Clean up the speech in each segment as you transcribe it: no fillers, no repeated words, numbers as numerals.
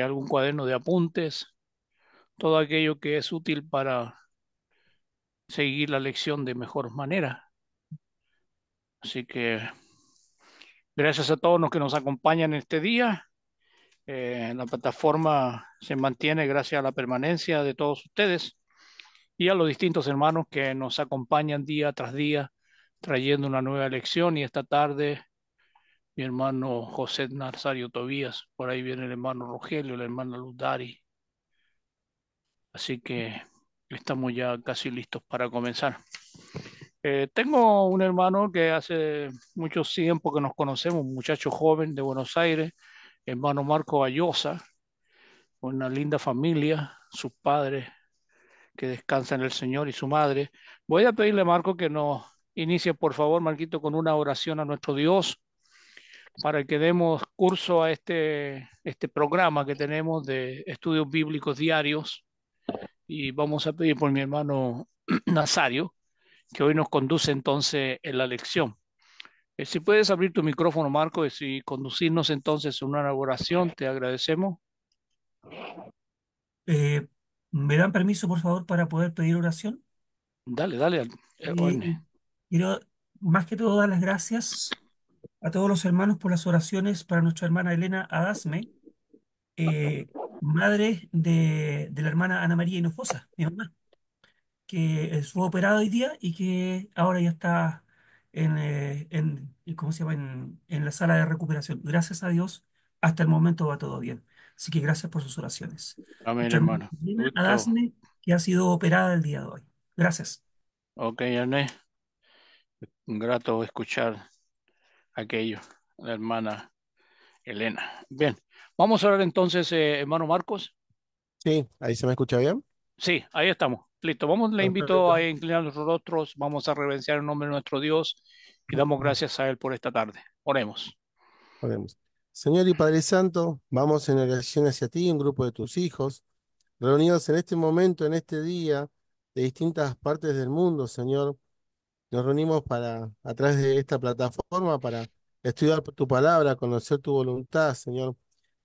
algún cuaderno de apuntes, todo aquello que es útil para seguir la lección de mejor manera. Así que gracias a todos los que nos acompañan este día. La plataforma se mantiene gracias a la permanencia de todos ustedes y a los distintos hermanos que nos acompañan día tras día trayendo una nueva lección. Y esta tarde mi hermano José Nazario Tobías, por ahí viene el hermano Rogelio, la hermana Ludari. Así que estamos ya casi listos para comenzar. Tengo un hermano que hace mucho tiempo que nos conocemos, un muchacho joven de Buenos Aires, hermano Marco Bayosa, una linda familia, sus padres que descansan en el Señor y su madre. Voy a pedirle a Marco que nos inicie, por favor, Marquito, con una oración a nuestro Dios para que demos curso a este programa que tenemos de estudios bíblicos diarios. Y vamos a pedir por mi hermano Nazario, que hoy nos conduce entonces en la lección. Si puedes abrir tu micrófono, Marco, y conducirnos entonces en una oración, te agradecemos. Eh, ¿Me dan permiso, por favor, para poder pedir oración? Dale, dale. Y quiero, más que todo, dar las gracias a todos los hermanos por las oraciones para nuestra hermana Elena Adasme, madre de la hermana Ana María Hinojosa, mi mamá, que fue operada hoy día y que ahora ya está ¿cómo se llama? En la sala de recuperación. Gracias a Dios, hasta el momento va todo bien. Así que gracias por sus oraciones. Amén, Nuestra hermana hermano. Elena Gusto. Adasme, que ha sido operada el día de hoy. Gracias. Ok, Ernest. Un grato escuchar aquello, la hermana Elena. Bien, vamos a orar entonces, hermano Marcos. Sí, ahí se me escucha bien. Sí, ahí estamos. Listo. Vamos, le invito Perfecto. a inclinar nuestros rostros. Vamos a reverenciar el nombre de nuestro Dios y damos gracias a Él por esta tarde. Oremos. Oremos. Señor y Padre Santo, vamos en oración hacia ti, un grupo de tus hijos, reunidos en este momento, en este día, de distintas partes del mundo, Señor. Nos reunimos a través de esta plataforma para estudiar tu palabra, conocer tu voluntad, Señor.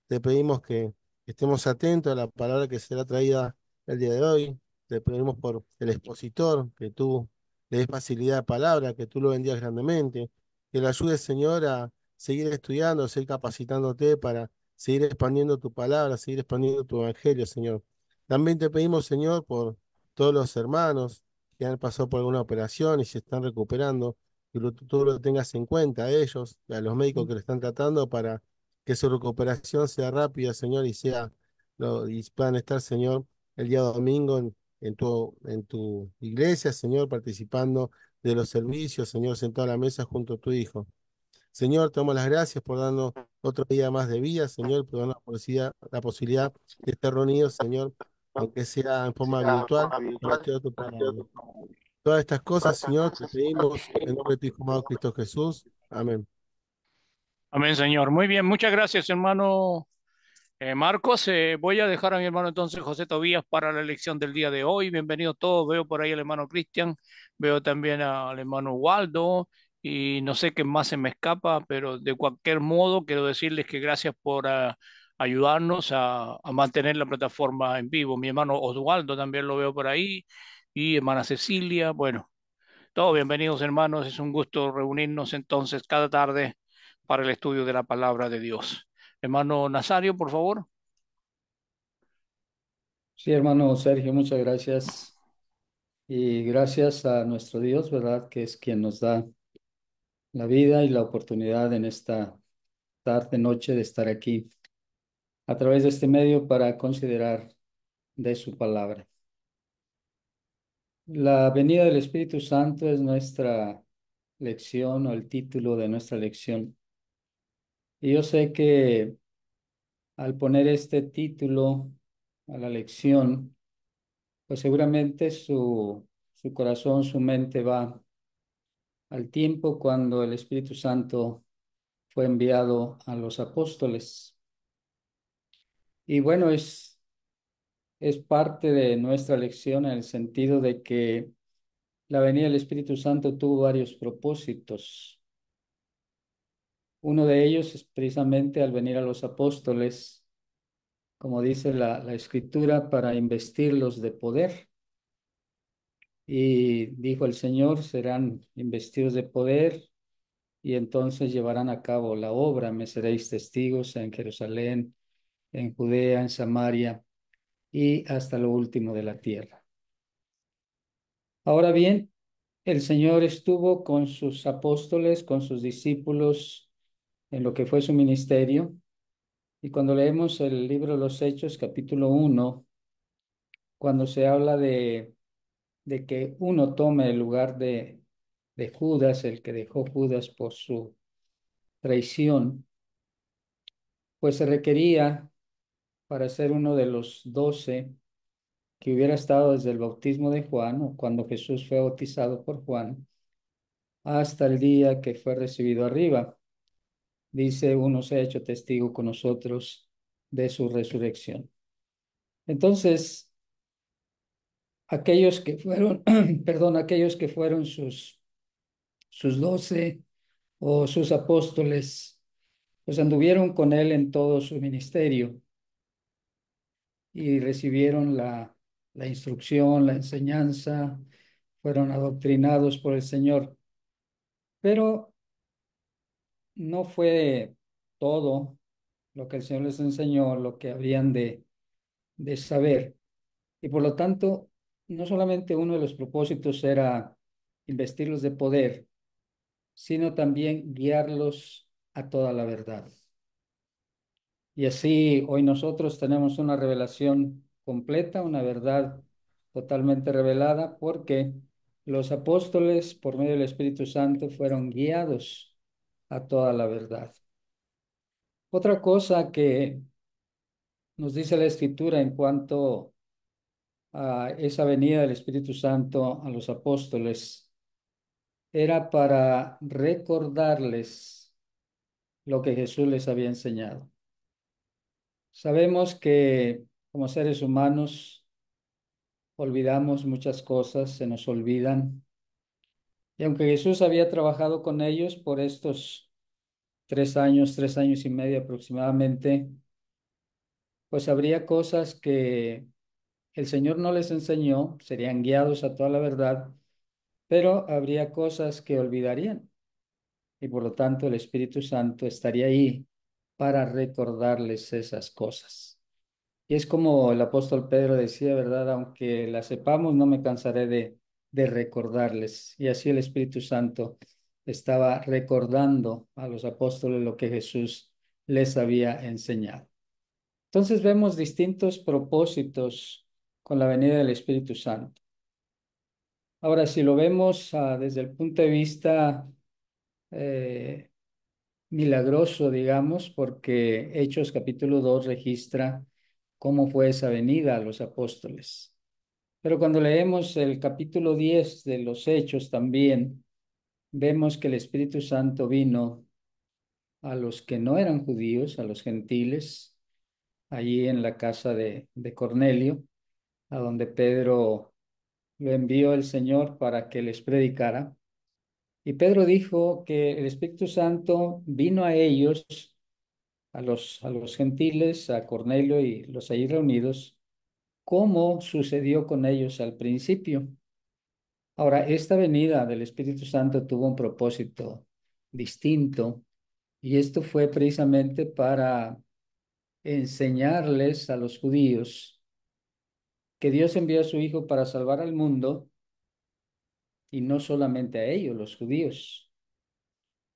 Te pedimos que estemos atentos a la palabra que será traída el día de hoy. Te pedimos por el expositor, que tú le des facilidad de palabra, que tú lo bendigas grandemente, que le ayudes, Señor, a seguir estudiando, a seguir capacitándote para seguir expandiendo tu palabra, seguir expandiendo tu evangelio, Señor. También te pedimos, Señor, por todos los hermanos que han pasado por alguna operación y se están recuperando, que tú lo tengas en cuenta a ellos, a los médicos que lo están tratando para que su recuperación sea rápida, Señor, y puedan estar, Señor, el día domingo en tu iglesia, Señor, participando de los servicios, Señor, sentado a la mesa junto a tu Hijo. Señor, te damos las gracias por darnos otro día más de vida, Señor, por darnos la posibilidad de estar reunidos, Señor, aunque sea en forma virtual, para estudiar tu palabra. Todas estas cosas, Señor, te pedimos en nombre de tu Hijo amado Cristo Jesús. Amén. Amén, Señor. Muy bien, muchas gracias, hermano Marcos. Voy a dejar a mi hermano entonces José Tobías para la elección del día de hoy. Bienvenidos todos. Veo por ahí al hermano Cristian, veo también al hermano Waldo y no sé qué más se me escapa, pero de cualquier modo quiero decirles que gracias por ayudarnos a mantener la plataforma en vivo. Mi hermano Oswaldo también lo veo por ahí y hermana Cecilia. Bueno, todos bienvenidos hermanos. Es un gusto reunirnos entonces cada tarde para el estudio de la palabra de Dios. Hermano Nazario, por favor. Sí, hermano Sergio, muchas gracias. Y gracias a nuestro Dios, ¿verdad? Que es quien nos da la vida y la oportunidad en esta tarde, noche de estar aquí a través de este medio para considerar de su palabra. La venida del Espíritu Santo es nuestra lección o el título de nuestra lección. Y yo sé que al poner este título a la lección, pues seguramente su corazón, su mente va al tiempo cuando el Espíritu Santo fue enviado a los apóstoles. Y bueno, es parte de nuestra lección en el sentido de que la venida del Espíritu Santo tuvo varios propósitos. Uno de ellos es precisamente al venir a los apóstoles, como dice la Escritura, para investirlos de poder. Y dijo el Señor, serán investidos de poder y entonces llevarán a cabo la obra. Me seréis testigos en Jerusalén, en Judea, en Samaria y hasta lo último de la tierra. Ahora bien, el Señor estuvo con sus apóstoles, con sus discípulos en lo que fue su ministerio. Y cuando leemos el libro de los Hechos, capítulo 1, cuando se habla de que uno tome el lugar de Judas, el que dejó Judas por su traición, pues se requería para ser uno de los 12 que hubiera estado desde el bautismo de Juan, o cuando Jesús fue bautizado por Juan, hasta el día que fue recibido arriba. Dice, uno se ha hecho testigo con nosotros de su resurrección. Entonces, aquellos que fueron, perdón, aquellos que fueron sus 12 o sus apóstoles, pues anduvieron con él en todo su ministerio y recibieron la instrucción, la enseñanza, fueron adoctrinados por el Señor. Pero no fue todo lo que el Señor les enseñó, lo que habrían de saber. Y por lo tanto, no solamente uno de los propósitos era investirlos de poder, sino también guiarlos a toda la verdad. Y así hoy nosotros tenemos una revelación completa, una verdad totalmente revelada, porque los apóstoles, por medio del Espíritu Santo, fueron guiados a toda la verdad. Otra cosa que nos dice la Escritura en cuanto a esa venida del Espíritu Santo a los apóstoles era para recordarles lo que Jesús les había enseñado. Sabemos que como seres humanos olvidamos muchas cosas, se nos olvidan. Y aunque Jesús había trabajado con ellos por estos 3 años y medio aproximadamente, pues habría cosas que el Señor no les enseñó, serían guiados a toda la verdad, pero habría cosas que olvidarían. Y por lo tanto el Espíritu Santo estaría ahí para recordarles esas cosas. Y es como el apóstol Pedro decía, ¿verdad? Aunque la sepamos, no me cansaré de recordarles. Y así el Espíritu Santo estaba recordando a los apóstoles lo que Jesús les había enseñado. Entonces vemos distintos propósitos con la venida del Espíritu Santo. Ahora, si lo vemos desde el punto de vista eh, milagroso, digamos, porque Hechos capítulo 2 registra cómo fue esa venida a los apóstoles. Pero cuando leemos el capítulo 10 de los Hechos también, vemos que el Espíritu Santo vino a los que no eran judíos, a los gentiles, allí en la casa de Cornelio, a donde Pedro lo envió el Señor para que les predicara. Y Pedro dijo que el Espíritu Santo vino a ellos, a los gentiles, a Cornelio y los allí reunidos, como sucedió con ellos al principio. Ahora, esta venida del Espíritu Santo tuvo un propósito distinto y esto fue precisamente para enseñarles a los judíos que Dios envió a su Hijo para salvar al mundo y no solamente a ellos, los judíos.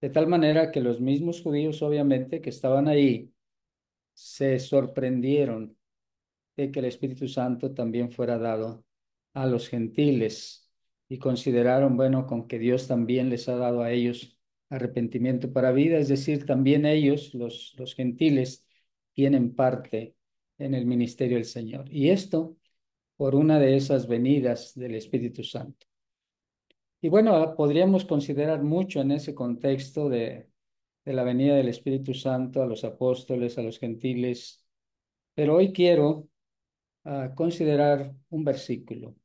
De tal manera que los mismos judíos, obviamente, que estaban ahí, se sorprendieron de que el Espíritu Santo también fuera dado a los gentiles y consideraron, bueno, con que Dios también les ha dado a ellos arrepentimiento para vida, es decir, también ellos, los gentiles, tienen parte en el ministerio del Señor. Y esto por una de esas venidas del Espíritu Santo. Y bueno, podríamos considerar mucho en ese contexto de la venida del Espíritu Santo a los apóstoles, a los gentiles, pero hoy quiero considerar un versículo.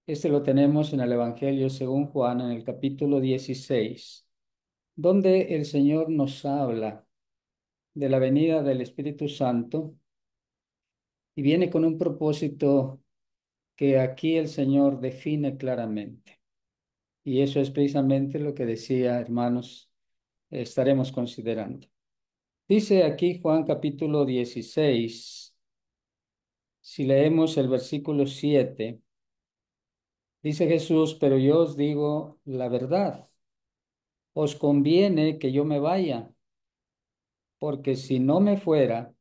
Este lo tenemos en el Evangelio según Juan, en el capítulo 16, donde el Señor nos habla de la venida del Espíritu Santo y viene con un propósito que aquí el Señor define claramente. Y eso es precisamente lo que decía, hermanos, estaremos considerando. Dice aquí Juan capítulo 16, si leemos el versículo 7, dice Jesús, pero yo os digo la verdad, os conviene que yo me vaya, porque si no me fuera,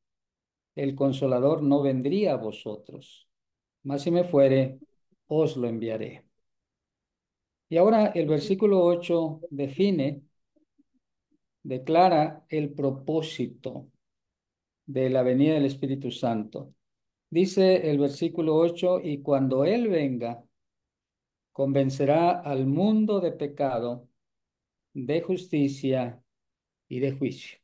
el Consolador no vendría a vosotros, mas si me fuere, os lo enviaré. Y ahora el versículo 8 declara el propósito de la venida del Espíritu Santo. Dice el versículo 8, y cuando Él venga, convencerá al mundo de pecado, de justicia y de juicio.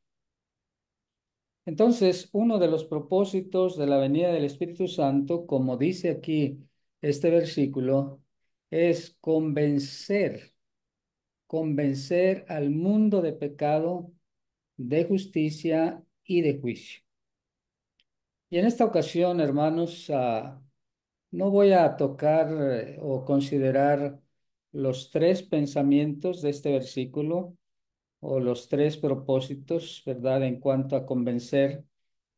Entonces, uno de los propósitos de la venida del Espíritu Santo, como dice aquí este versículo, es convencer al mundo de pecado, de justicia y de juicio. Y en esta ocasión, hermanos, no voy a tocar o considerar los tres pensamientos de este versículo o los tres propósitos, ¿verdad? En cuanto a convencer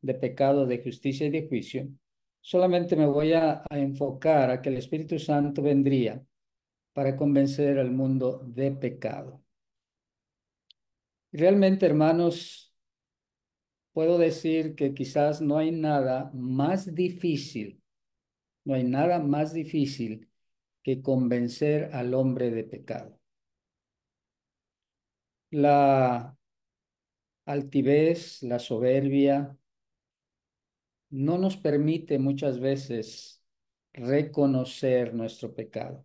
de pecado, de justicia y de juicio. Solamente me voy a enfocar a que el Espíritu Santo vendría para convencer al mundo de pecado. Realmente, hermanos, puedo decir que quizás no hay nada más difícil, no hay nada más difícil que convencer al hombre de pecado. La altivez, la soberbia, no nos permite muchas veces reconocer nuestro pecado.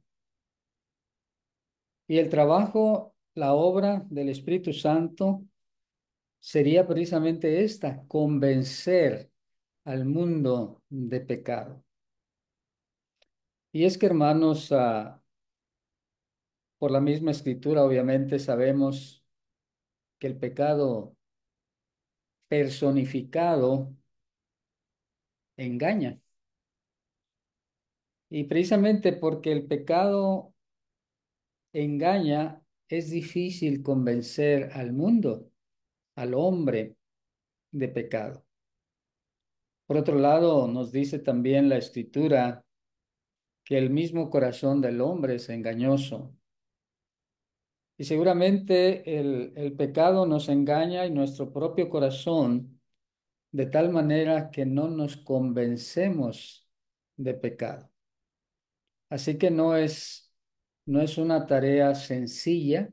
Y el trabajo, la obra del Espíritu Santo sería precisamente esta, convencer al mundo de pecado. Y es que, hermanos, por la misma escritura, obviamente sabemos que el pecado personificado engaña. Y precisamente porque el pecado engaña, es difícil convencer al mundo, al hombre, de pecado. Por otro lado, nos dice también la escritura que el mismo corazón del hombre es engañoso. Y seguramente el pecado nos engaña y nuestro propio corazón de tal manera que no nos convencemos de pecado. Así que no es una tarea sencilla,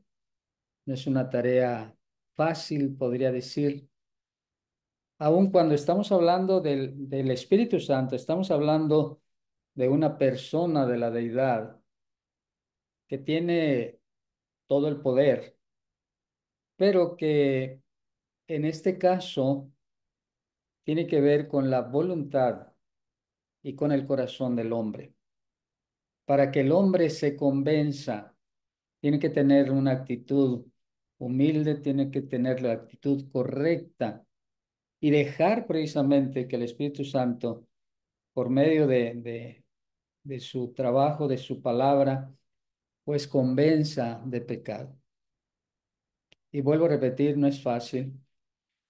no es una tarea fácil, podría decir. Aun cuando estamos hablando del Espíritu Santo, estamos hablando de una persona de la deidad que tiene todo el poder, pero que en este caso tiene que ver con la voluntad y con el corazón del hombre. Para que el hombre se convenza, tiene que tener una actitud humilde, tiene que tener la actitud correcta y dejar precisamente que el Espíritu Santo, por medio de su trabajo, de su palabra, pues convenza de pecado. Y vuelvo a repetir, no es fácil.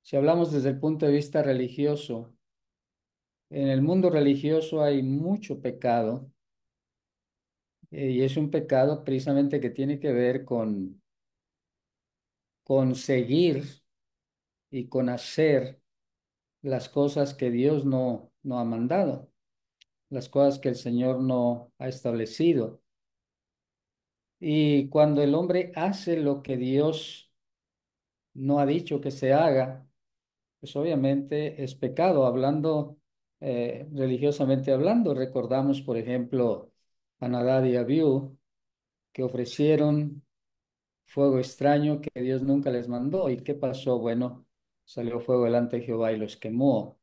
Si hablamos desde el punto de vista religioso, en el mundo religioso hay mucho pecado, y es un pecado precisamente que tiene que ver con seguir y con hacer las cosas que Dios no ha mandado, las cosas que el Señor no ha establecido. Y cuando el hombre hace lo que Dios no ha dicho que se haga, pues obviamente es pecado. Hablando, religiosamente hablando, recordamos, por ejemplo, a Nadab y Abiú, que ofrecieron fuego extraño que Dios nunca les mandó. ¿Y qué pasó? Bueno, salió fuego delante de Jehová y los quemó,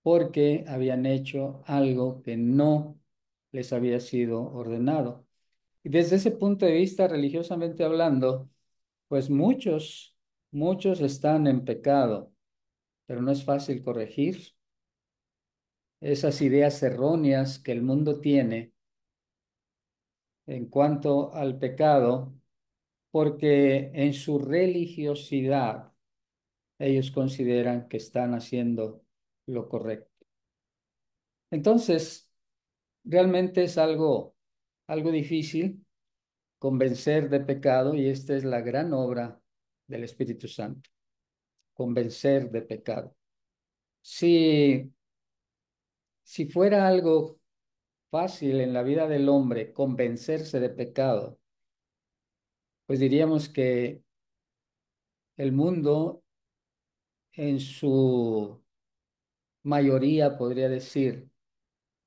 porque habían hecho algo que no les había sido ordenado. Y desde ese punto de vista, religiosamente hablando, pues muchos están en pecado, pero no es fácil corregir, esas ideas erróneas que el mundo tiene en cuanto al pecado, porque en su religiosidad ellos consideran que están haciendo lo correcto. Entonces, realmente es algo difícil convencer de pecado, y esta es la gran obra del Espíritu Santo, convencer de pecado. Si, si fuera algo fácil en la vida del hombre convencerse de pecado, pues diríamos que el mundo en su mayoría, podría decir,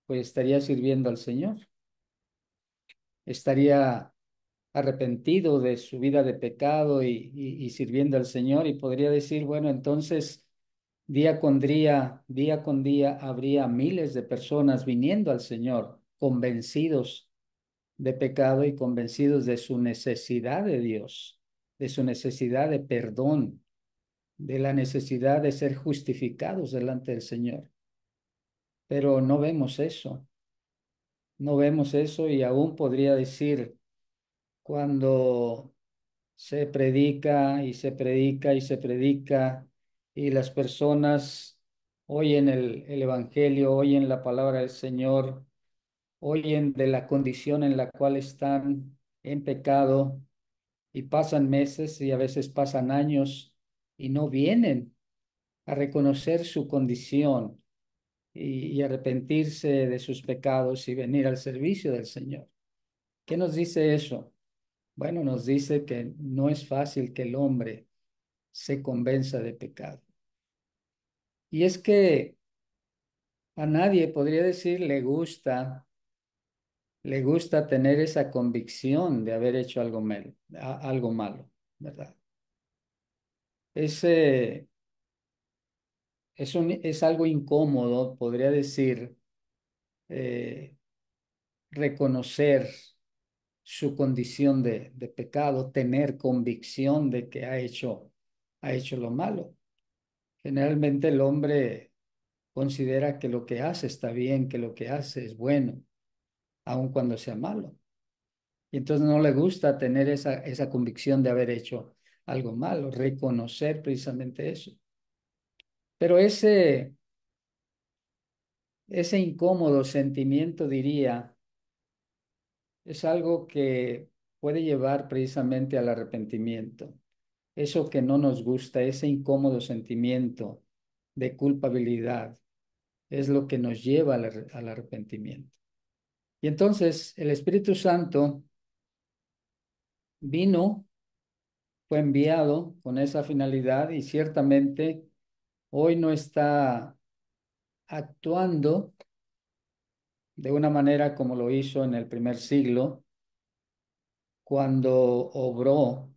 pues estaría sirviendo al Señor, estaría arrepentido de su vida de pecado y sirviendo al Señor, y podría decir, bueno, entonces día con día habría miles de personas viniendo al Señor, convencidos de pecado y convencidos de su necesidad de Dios, de su necesidad de perdón, de la necesidad de ser justificados delante del Señor. Pero no vemos eso, no vemos eso, y aún podría decir, cuando se predica y se predica y se predica, y las personas oyen el Evangelio, oyen la palabra del Señor, oyen de la condición en la cual están en pecado, y pasan meses y a veces pasan años y no vienen a reconocer su condición y arrepentirse de sus pecados y venir al servicio del Señor. ¿Qué nos dice eso? Bueno, nos dice que no es fácil que el hombre se convenza de pecado. Y es que a nadie, podría decir, le gusta tener esa convicción de haber hecho algo malo, ¿verdad? Ese es algo incómodo, podría decir, eh, reconocer su condición de pecado, tener convicción de que ha hecho lo malo. Generalmente el hombre considera que lo que hace está bien, que lo que hace es bueno, aun cuando sea malo. Y entonces no le gusta tener esa convicción de haber hecho algo malo, reconocer precisamente eso. Pero ese incómodo sentimiento, diría, es algo que puede llevar precisamente al arrepentimiento. Eso que no nos gusta, ese incómodo sentimiento de culpabilidad, es lo que nos lleva al arrepentimiento. Y entonces el Espíritu Santo vino, fue enviado con esa finalidad, y ciertamente hoy no está actuando de una manera como lo hizo en el primer siglo, cuando obró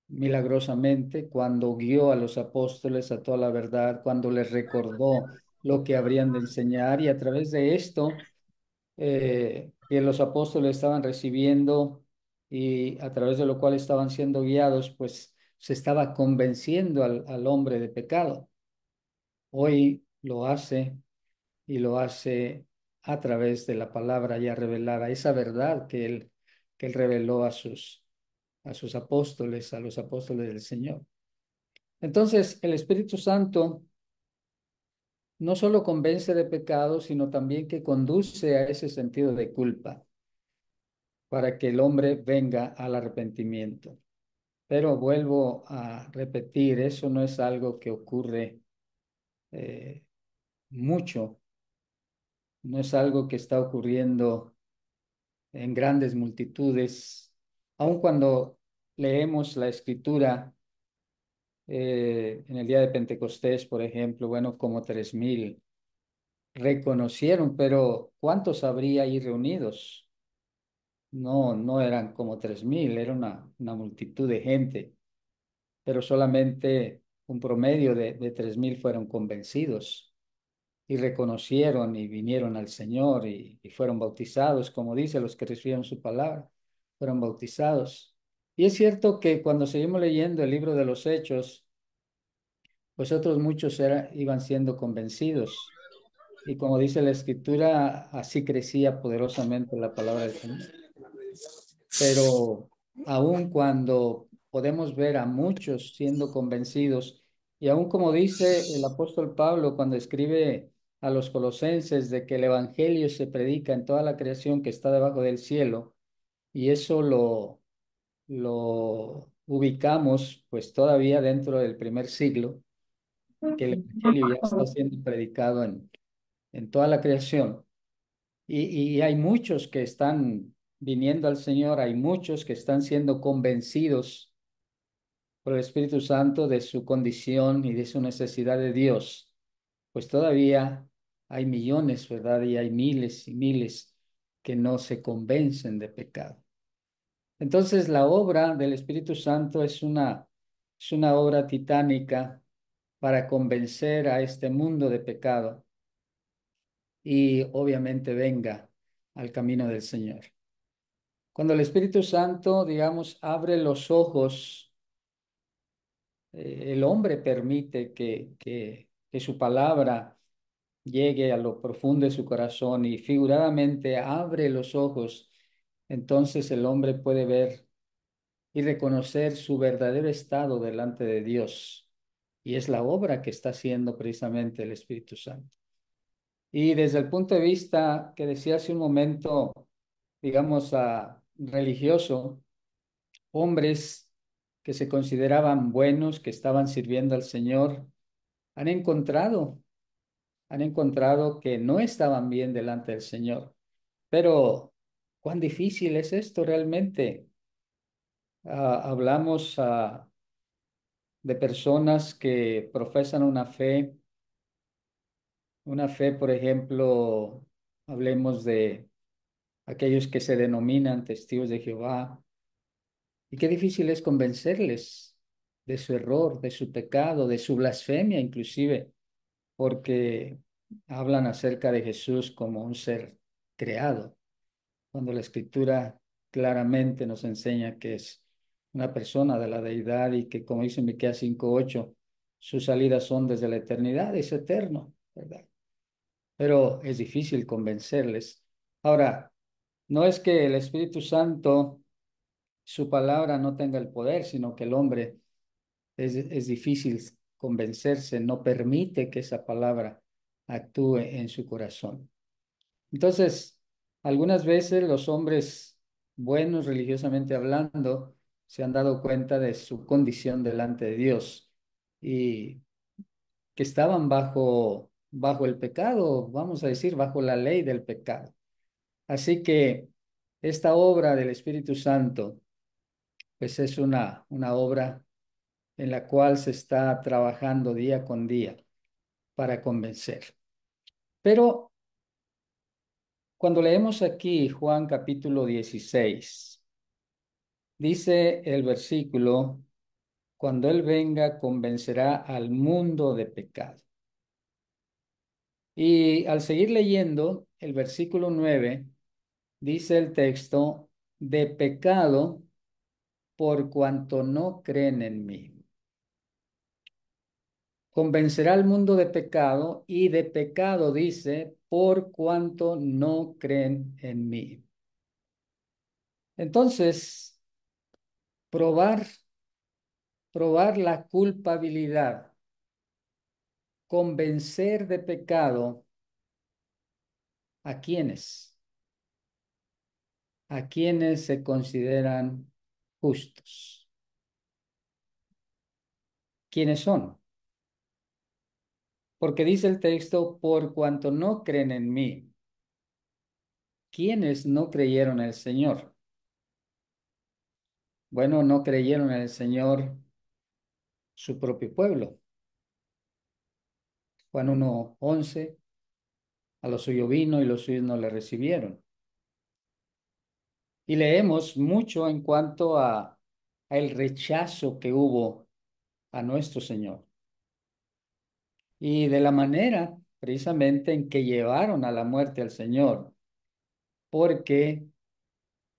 milagrosamente, cuando guió a los apóstoles a toda la verdad, cuando les recordó lo que habrían de enseñar, y a través de esto que los apóstoles estaban recibiendo, y a través de lo cual estaban siendo guiados, pues se estaba convenciendo al hombre de pecado. Hoy lo hace, y lo hace a través de la palabra ya revelada, esa verdad que él reveló a sus apóstoles, a los apóstoles del Señor. Entonces, el Espíritu Santo no solo convence de pecado, sino también que conduce a ese sentido de culpa, para que el hombre venga al arrepentimiento. Pero vuelvo a repetir, eso no es algo que ocurre eh, mucho, no es algo que está ocurriendo en grandes multitudes. Aun cuando leemos la Escritura en el día de Pentecostés, por ejemplo, bueno, como 3,000 reconocieron, pero ¿cuántos habría ahí reunidos? No, no eran como 3,000, era una multitud de gente, pero solamente un promedio de 3,000 fueron convencidos y reconocieron y vinieron al Señor, y fueron bautizados, como dice, los que recibieron su palabra, fueron bautizados. Y es cierto que cuando seguimos leyendo el libro de los Hechos, pues otros muchos iban siendo convencidos, Y como dice la Escritura, así crecía poderosamente la palabra del Señor. Pero aun cuando podemos ver a muchos siendo convencidos, y aun como dice el apóstol Pablo cuando escribe a los colosenses de que el evangelio se predica en toda la creación que está debajo del cielo, y eso lo ubicamos pues todavía dentro del primer siglo, que el evangelio ya está siendo predicado en toda la creación. Y hay muchos que están viniendo al Señor, hay muchos que están siendo convencidos por el Espíritu Santo de su condición y de su necesidad de Dios. Pues todavía hay millones, ¿verdad? Y hay miles y miles que no se convencen de pecado. Entonces, la obra del Espíritu Santo es una obra titánica para convencer a este mundo de pecado y obviamente venga al camino del Señor. Cuando el Espíritu Santo, digamos, abre los ojos, el hombre permite que su palabra llegue a lo profundo de su corazón y figuradamente abre los ojos, entonces el hombre puede ver y reconocer su verdadero estado delante de Dios. Y es la obra que está haciendo precisamente el Espíritu Santo. Y desde el punto de vista que decía hace un momento, digamos, religioso, hombres que se consideraban buenos, que estaban sirviendo al Señor, han encontrado, han encontrado que no estaban bien delante del Señor. Pero, ¿cuán difícil es esto realmente? Hablamos de personas que profesan una fe, por ejemplo, hablemos de aquellos que se denominan testigos de Jehová, y qué difícil es convencerles de su error, de su pecado, de su blasfemia inclusive, porque hablan acerca de Jesús como un ser creado, cuando la Escritura claramente nos enseña que es una persona de la deidad y que, como dice Miqueas 5:8, sus salidas son desde la eternidad, es eterno, ¿verdad? Pero es difícil convencerles. Ahora, no es que el Espíritu Santo, su palabra no tenga el poder, sino que el hombre es difícil convencerse, no permite que esa palabra actúe en su corazón. Entonces, algunas veces los hombres buenos religiosamente hablando se han dado cuenta de su condición delante de Dios y que estaban bajo el pecado, vamos a decir, bajo la ley del pecado. Así que esta obra del Espíritu Santo, pues es una obra en la cual se está trabajando día con día para convencer. Pero cuando leemos aquí Juan capítulo 16, dice el versículo, cuando Él venga, convencerá al mundo de pecado. Y al seguir leyendo, el versículo 9, dice el texto, de pecado por cuanto no creen en mí. Convencerá al mundo de pecado y de pecado dice, por cuanto no creen en mí. Entonces, probar, probar la culpabilidad, convencer de pecado, ¿a quiénes? A quienes se consideran justos. ¿Quiénes son? Porque dice el texto, por cuanto no creen en mí. ¿Quiénes no creyeron en el Señor? Bueno, no creyeron en el Señor su propio pueblo. Juan 1:11, a lo suyo vino y los suyos no le recibieron. Y leemos mucho en cuanto a el rechazo que hubo a nuestro Señor y de la manera precisamente en que llevaron a la muerte al Señor, porque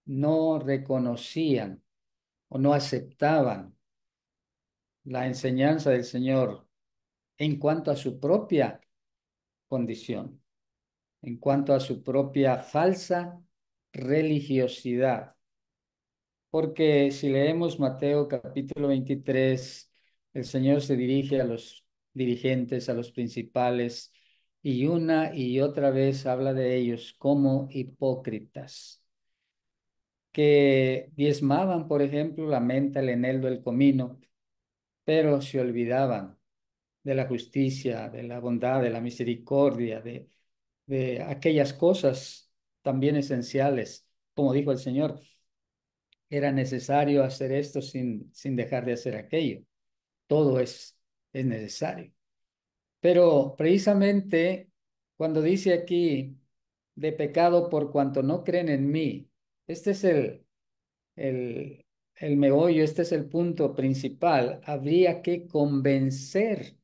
no reconocían o no aceptaban la enseñanza del Señor en cuanto a su propia condición. en cuanto a su propia falsa religiosidad. Porque si leemos Mateo capítulo 23, el Señor se dirige a los dirigentes, a los principales, y una y otra vez habla de ellos como hipócritas, que diezmaban, por ejemplo, la menta, el eneldo, el comino, pero se olvidaban de la justicia, de la bondad, de la misericordia, de aquellas cosas también esenciales. Como dijo el Señor, era necesario hacer esto sin dejar de hacer aquello. Todo es necesario. Pero precisamente cuando dice aquí de pecado por cuanto no creen en mí, este es el, el meollo, este es el punto principal. Habría que convencer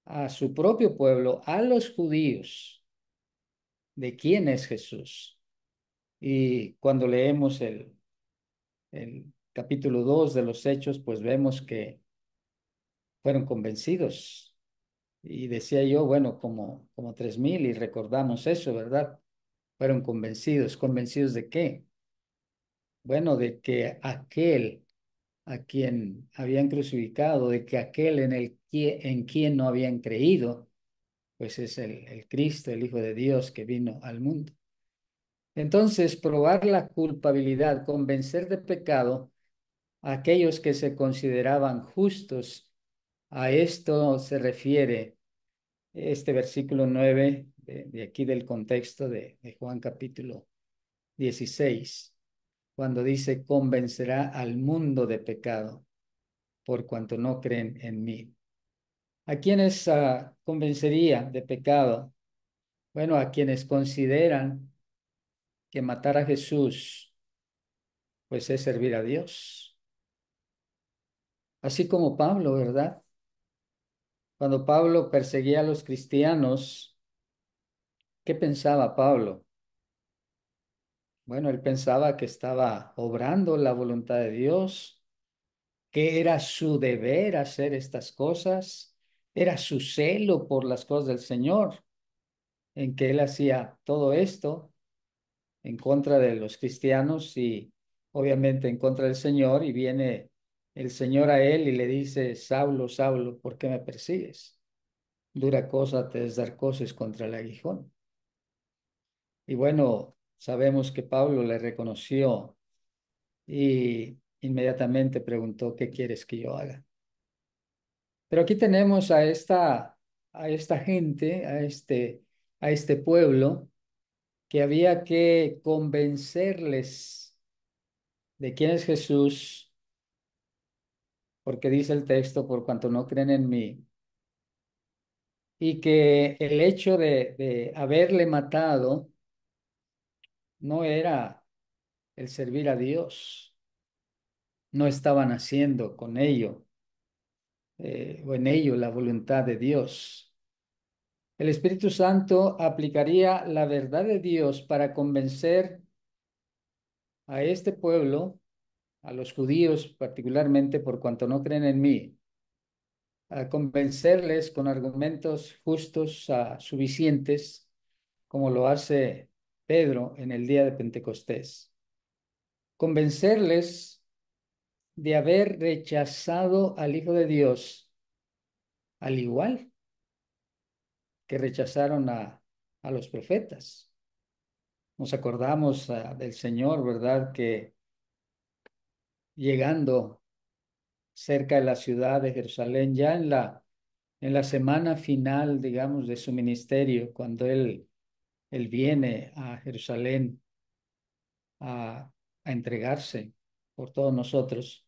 a su propio pueblo, a los judíos, de quién es Jesús. Y cuando leemos el capítulo 2 de los Hechos, pues vemos que fueron convencidos. Y decía yo, bueno, como 3,000, y recordamos eso, ¿verdad? Fueron convencidos. ¿Convencidos de qué? Bueno, de que aquel a quien habían crucificado, de que aquel en quien no habían creído, pues es el Cristo, el Hijo de Dios que vino al mundo. Entonces, probar la culpabilidad, convencer de pecado a aquellos que se consideraban justos, a esto se refiere este versículo 9 de aquí del contexto de Juan capítulo 16, cuando dice, convencerá al mundo de pecado por cuanto no creen en mí. ¿A quiénes convencería de pecado? Bueno, a quienes consideran que matar a Jesús, pues es servir a Dios. Así como Pablo, ¿verdad? Cuando Pablo perseguía a los cristianos, ¿qué pensaba Pablo? Bueno, él pensaba que estaba obrando la voluntad de Dios, que era su deber hacer estas cosas, era su celo por las cosas del Señor, en que él hacía todo esto en contra de los cristianos y obviamente en contra del Señor, y viene el Señor a él y le dice, Saulo, Saulo, ¿por qué me persigues? Dura cosa te es dar cosas contra el aguijón. Y bueno, sabemos que Pablo le reconoció y inmediatamente preguntó, ¿qué quieres que yo haga? Pero aquí tenemos a esta gente, a este pueblo, que había que convencerles de quién es Jesús, porque dice el texto, por cuanto no creen en mí, y que el hecho de haberle matado no era el servir a Dios, no estaban haciendo con ello o en ello la voluntad de Dios. El Espíritu Santo aplicaría la verdad de Dios para convencer a este pueblo, a los judíos particularmente, por cuanto no creen en mí, a convencerles con argumentos justos, suficientes, como lo hace Pedro en el día de Pentecostés. Convencerles de haber rechazado al Hijo de Dios, al igual que rechazaron a los profetas. Nos acordamos del Señor, ¿verdad? Que llegando cerca de la ciudad de Jerusalén, ya en la semana final, digamos, de su ministerio, cuando él viene a Jerusalén a entregarse por todos nosotros.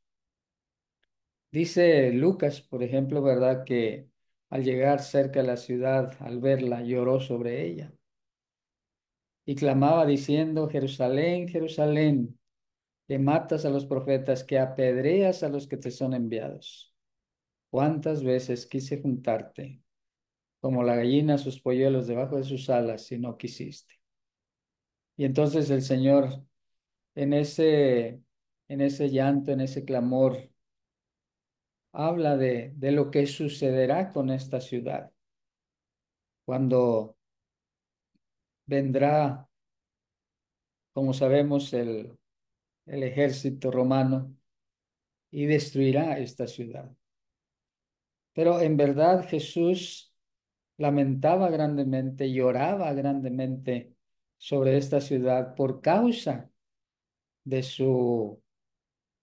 Dice Lucas, por ejemplo, ¿verdad? Que al llegar cerca de la ciudad, al verla, lloró sobre ella y clamaba diciendo, Jerusalén, Jerusalén, que matas a los profetas, que apedreas a los que te son enviados. ¿Cuántas veces quise juntarte, como la gallina sus polluelos debajo de sus alas, y no quisiste? Y entonces el Señor, en ese llanto, en ese clamor, habla de lo que sucederá con esta ciudad cuando vendrá, como sabemos, el ejército romano y destruirá esta ciudad. Pero en verdad Jesús lamentaba grandemente, lloraba grandemente sobre esta ciudad por causa de su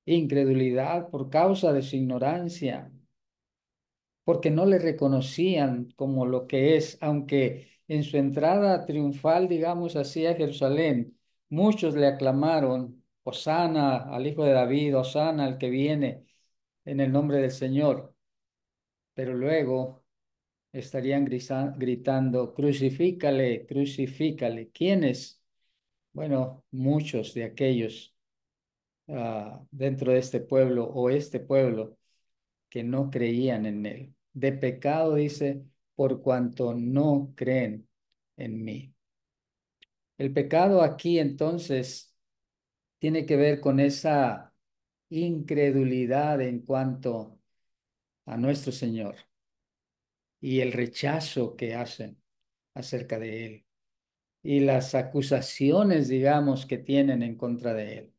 incredulidad, por causa de su ignorancia, porque no le reconocían como lo que es, aunque en su entrada triunfal, digamos así, a Jerusalén, muchos le aclamaron, Hosana al Hijo de David, Hosana al que viene en el nombre del Señor, pero luego estarían gritando, crucifícale, crucifícale. ¿Quiénes? Bueno, muchos de aquellos dentro de este pueblo o este pueblo que no creían en él. De pecado dice, por cuanto no creen en mí. El pecado aquí entonces tiene que ver con esa incredulidad en cuanto a nuestro Señor y el rechazo que hacen acerca de él y las acusaciones, digamos, que tienen en contra de él.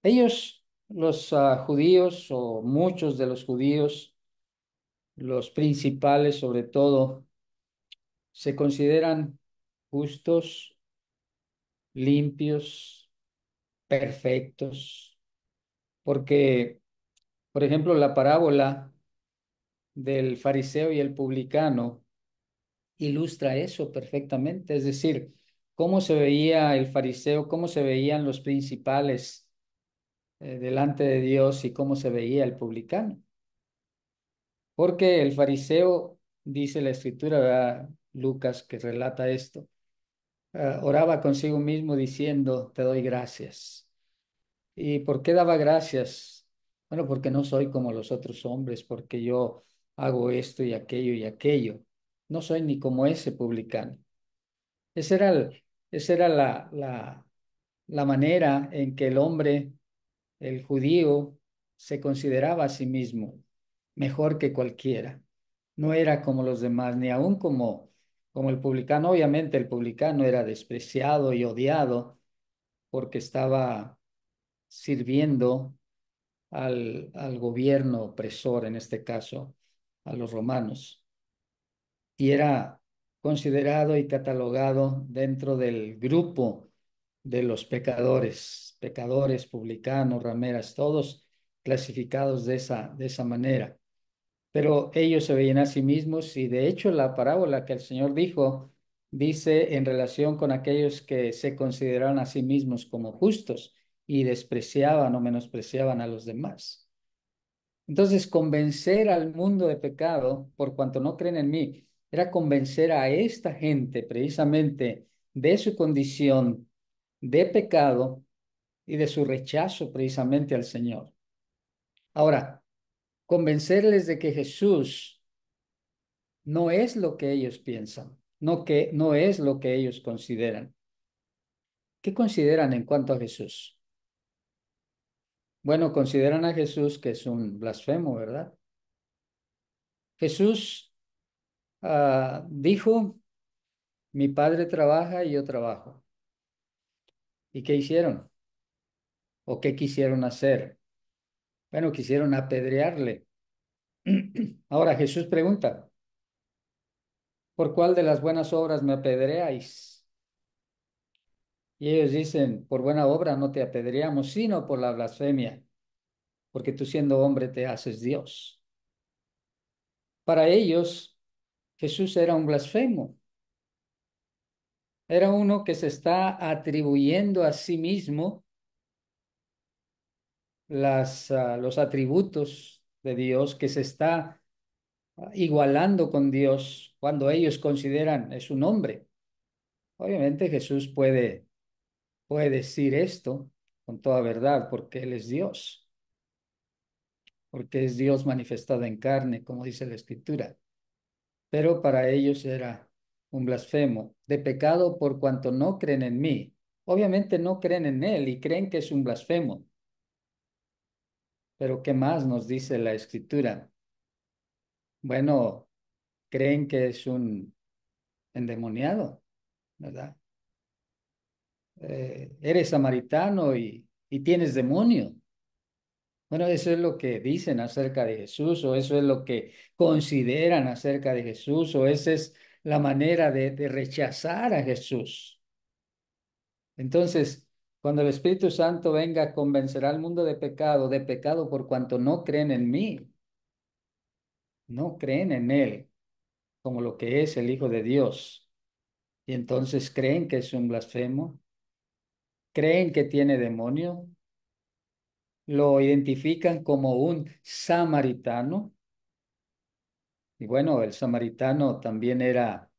Ellos, los judíos o muchos de los judíos, los principales sobre todo, se consideran justos, limpios, perfectos, porque, por ejemplo, la parábola del fariseo y el publicano ilustra eso perfectamente, es decir, cómo se veía el fariseo, cómo se veían los principales delante de Dios y cómo se veía el publicano. Porque el fariseo, dice la escritura, ¿verdad? Lucas que relata esto, oraba consigo mismo diciendo, te doy gracias. ¿Y por qué daba gracias? Bueno, porque no soy como los otros hombres, porque yo hago esto y aquello y aquello. No soy ni como ese publicano. Esa era, esa era la manera en que el hombre, el judío, se consideraba a sí mismo mejor que cualquiera. No era como los demás, ni aún como el publicano. Obviamente el publicano era despreciado y odiado porque estaba sirviendo al gobierno opresor, en este caso, a los romanos, y era considerado y catalogado dentro del grupo de los pecadores, pecadores, publicanos, rameras, todos clasificados de esa manera. Pero ellos se veían a sí mismos y de hecho la parábola que el Señor dijo dice en relación con aquellos que se consideraban a sí mismos como justos y despreciaban o menospreciaban a los demás. Entonces, convencer al mundo de pecado, por cuanto no creen en mí, era convencer a esta gente precisamente de su condición de pecado y de su rechazo precisamente al Señor. Ahora, convencerles de que Jesús no es lo que ellos piensan, no es lo que ellos consideran. ¿Qué consideran en cuanto a Jesús? Bueno, consideran a Jesús que es un blasfemo, ¿verdad? Jesús dijo, mi padre trabaja y yo trabajo. ¿Y qué hicieron? ¿O qué quisieron hacer? Bueno, quisieron apedrearle. Ahora Jesús pregunta, ¿por cuál de las buenas obras me apedreáis? Y ellos dicen, por buena obra no te apedreamos, sino por la blasfemia, porque tú siendo hombre te haces Dios. Para ellos, Jesús era un blasfemo. Era uno que se está atribuyendo a sí mismo los atributos de Dios, que se está igualando con Dios cuando ellos consideran es un hombre. Obviamente Jesús puede decir esto con toda verdad porque Él es Dios, porque es Dios manifestado en carne, como dice la Escritura. Pero para ellos era un blasfemo, de pecado por cuanto no creen en mí. Obviamente no creen en Él y creen que es un blasfemo. Pero ¿qué más nos dice la Escritura? Bueno, creen que es un endemoniado. ¿verdad? Eres samaritano y tienes demonio. Bueno, eso es lo que dicen acerca de Jesús, o eso es lo que consideran acerca de Jesús, o esa es la manera de rechazar a Jesús. Entonces, cuando el Espíritu Santo venga, convencerá al mundo de pecado por cuanto no creen en mí, no creen en Él como lo que es el Hijo de Dios. Y entonces creen que es un blasfemo, creen que tiene demonio, lo identifican como un samaritano. Y bueno, el samaritano también era,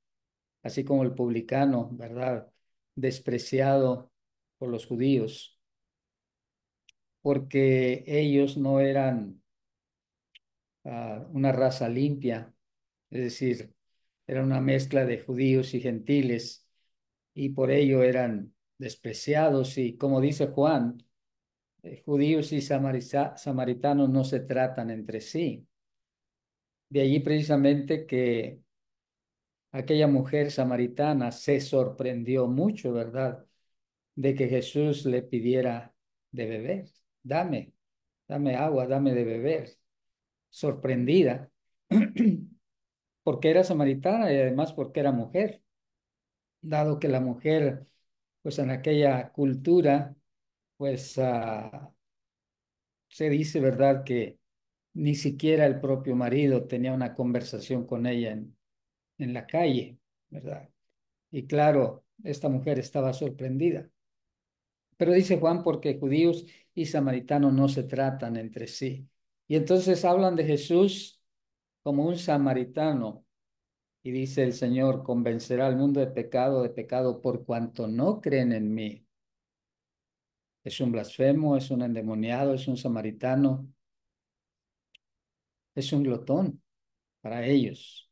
así como el publicano, ¿verdad? Despreciado por los judíos, porque ellos no eran una raza limpia, es decir, era una mezcla de judíos y gentiles, y por ello eran despreciados. Y como dice Juan, judíos y samaritanos no se tratan entre sí. De allí precisamente que aquella mujer samaritana se sorprendió mucho, ¿verdad? De que Jesús le pidiera de beber. Dame, dame agua, dame de beber. Sorprendida, porque era samaritana y además porque era mujer, dado que la mujer, pues en aquella cultura, pues se dice, ¿verdad?, que ni siquiera el propio marido tenía una conversación con ella en la calle, ¿verdad? Y claro, esta mujer estaba sorprendida. Pero dice Juan, porque judíos y samaritanos no se tratan entre sí. Y entonces hablan de Jesús como un samaritano. Y dice el Señor, convencerá al mundo de pecado por cuanto no creen en mí. Es un blasfemo, es un endemoniado, es un samaritano, es un glotón para ellos.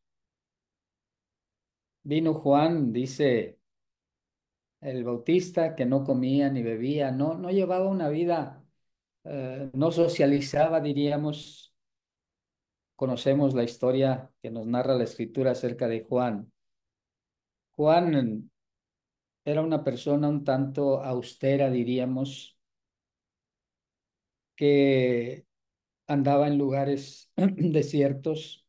Vino Juan, dice el Bautista, que no comía ni bebía, no llevaba una vida, no socializaba, diríamos. Conocemos la historia que nos narra la Escritura acerca de Juan. Juan era una persona un tanto austera, diríamos, que andaba en lugares desiertos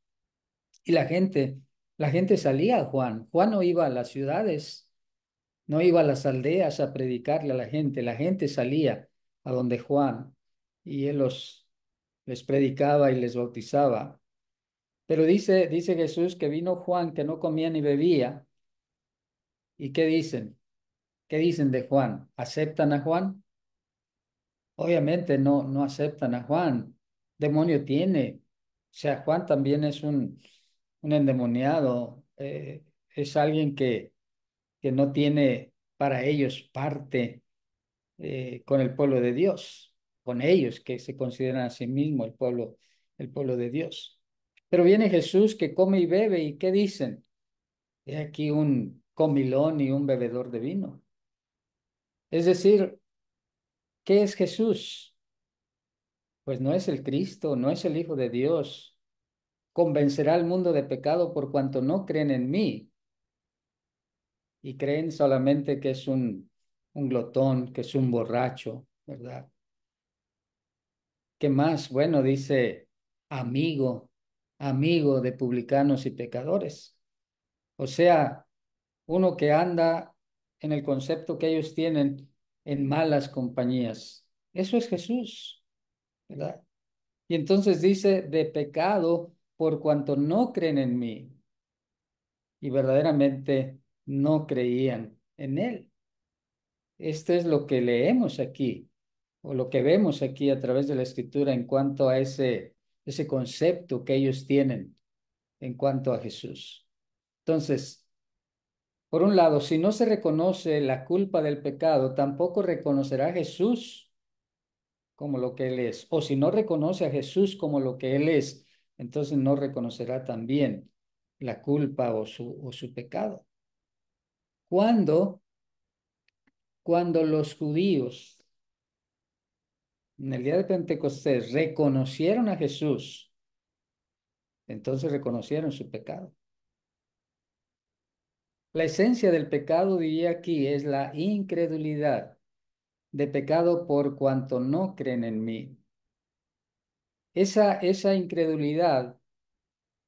y la gente salía a Juan. Juan no iba a las ciudades, no iba a las aldeas a predicarle a la gente salía a donde Juan y él les predicaba y les bautizaba. Pero dice Jesús que vino Juan que no comía ni bebía. ¿Y qué dicen? ¿Qué dicen de Juan? ¿Aceptan a Juan? Obviamente no aceptan a Juan. Demonio tiene. O sea, Juan también es un endemoniado. Es alguien que no tiene para ellos parte con el pueblo de Dios, con ellos que se consideran a sí mismo el pueblo de Dios. Pero viene Jesús que come y bebe, ¿y qué dicen? He aquí un comilón y un bebedor de vino. Es decir, ¿qué es Jesús? Pues no es el Cristo, no es el Hijo de Dios. Convencerá al mundo de pecado por cuanto no creen en mí y creen solamente que es un glotón, que es un borracho, ¿verdad? ¿Qué más? Bueno, dice amigo, amigo de publicanos y pecadores. O sea, uno que anda en el concepto que ellos tienen en malas compañías. Eso es Jesús, ¿verdad? Y entonces dice de pecado por cuanto no creen en mí y verdaderamente no creían en él. Esto es lo que leemos aquí o lo que vemos aquí a través de la escritura en cuanto a ese concepto que ellos tienen en cuanto a Jesús. Entonces, por un lado, si no se reconoce la culpa del pecado, tampoco reconocerá a Jesús como lo que Él es. O si no reconoce a Jesús como lo que Él es, entonces no reconocerá también la culpa o su pecado. Cuando los judíos en el día de Pentecostés reconocieron a Jesús, entonces reconocieron su pecado. La esencia del pecado, diría aquí, es la incredulidad, de pecado por cuanto no creen en mí. Esa incredulidad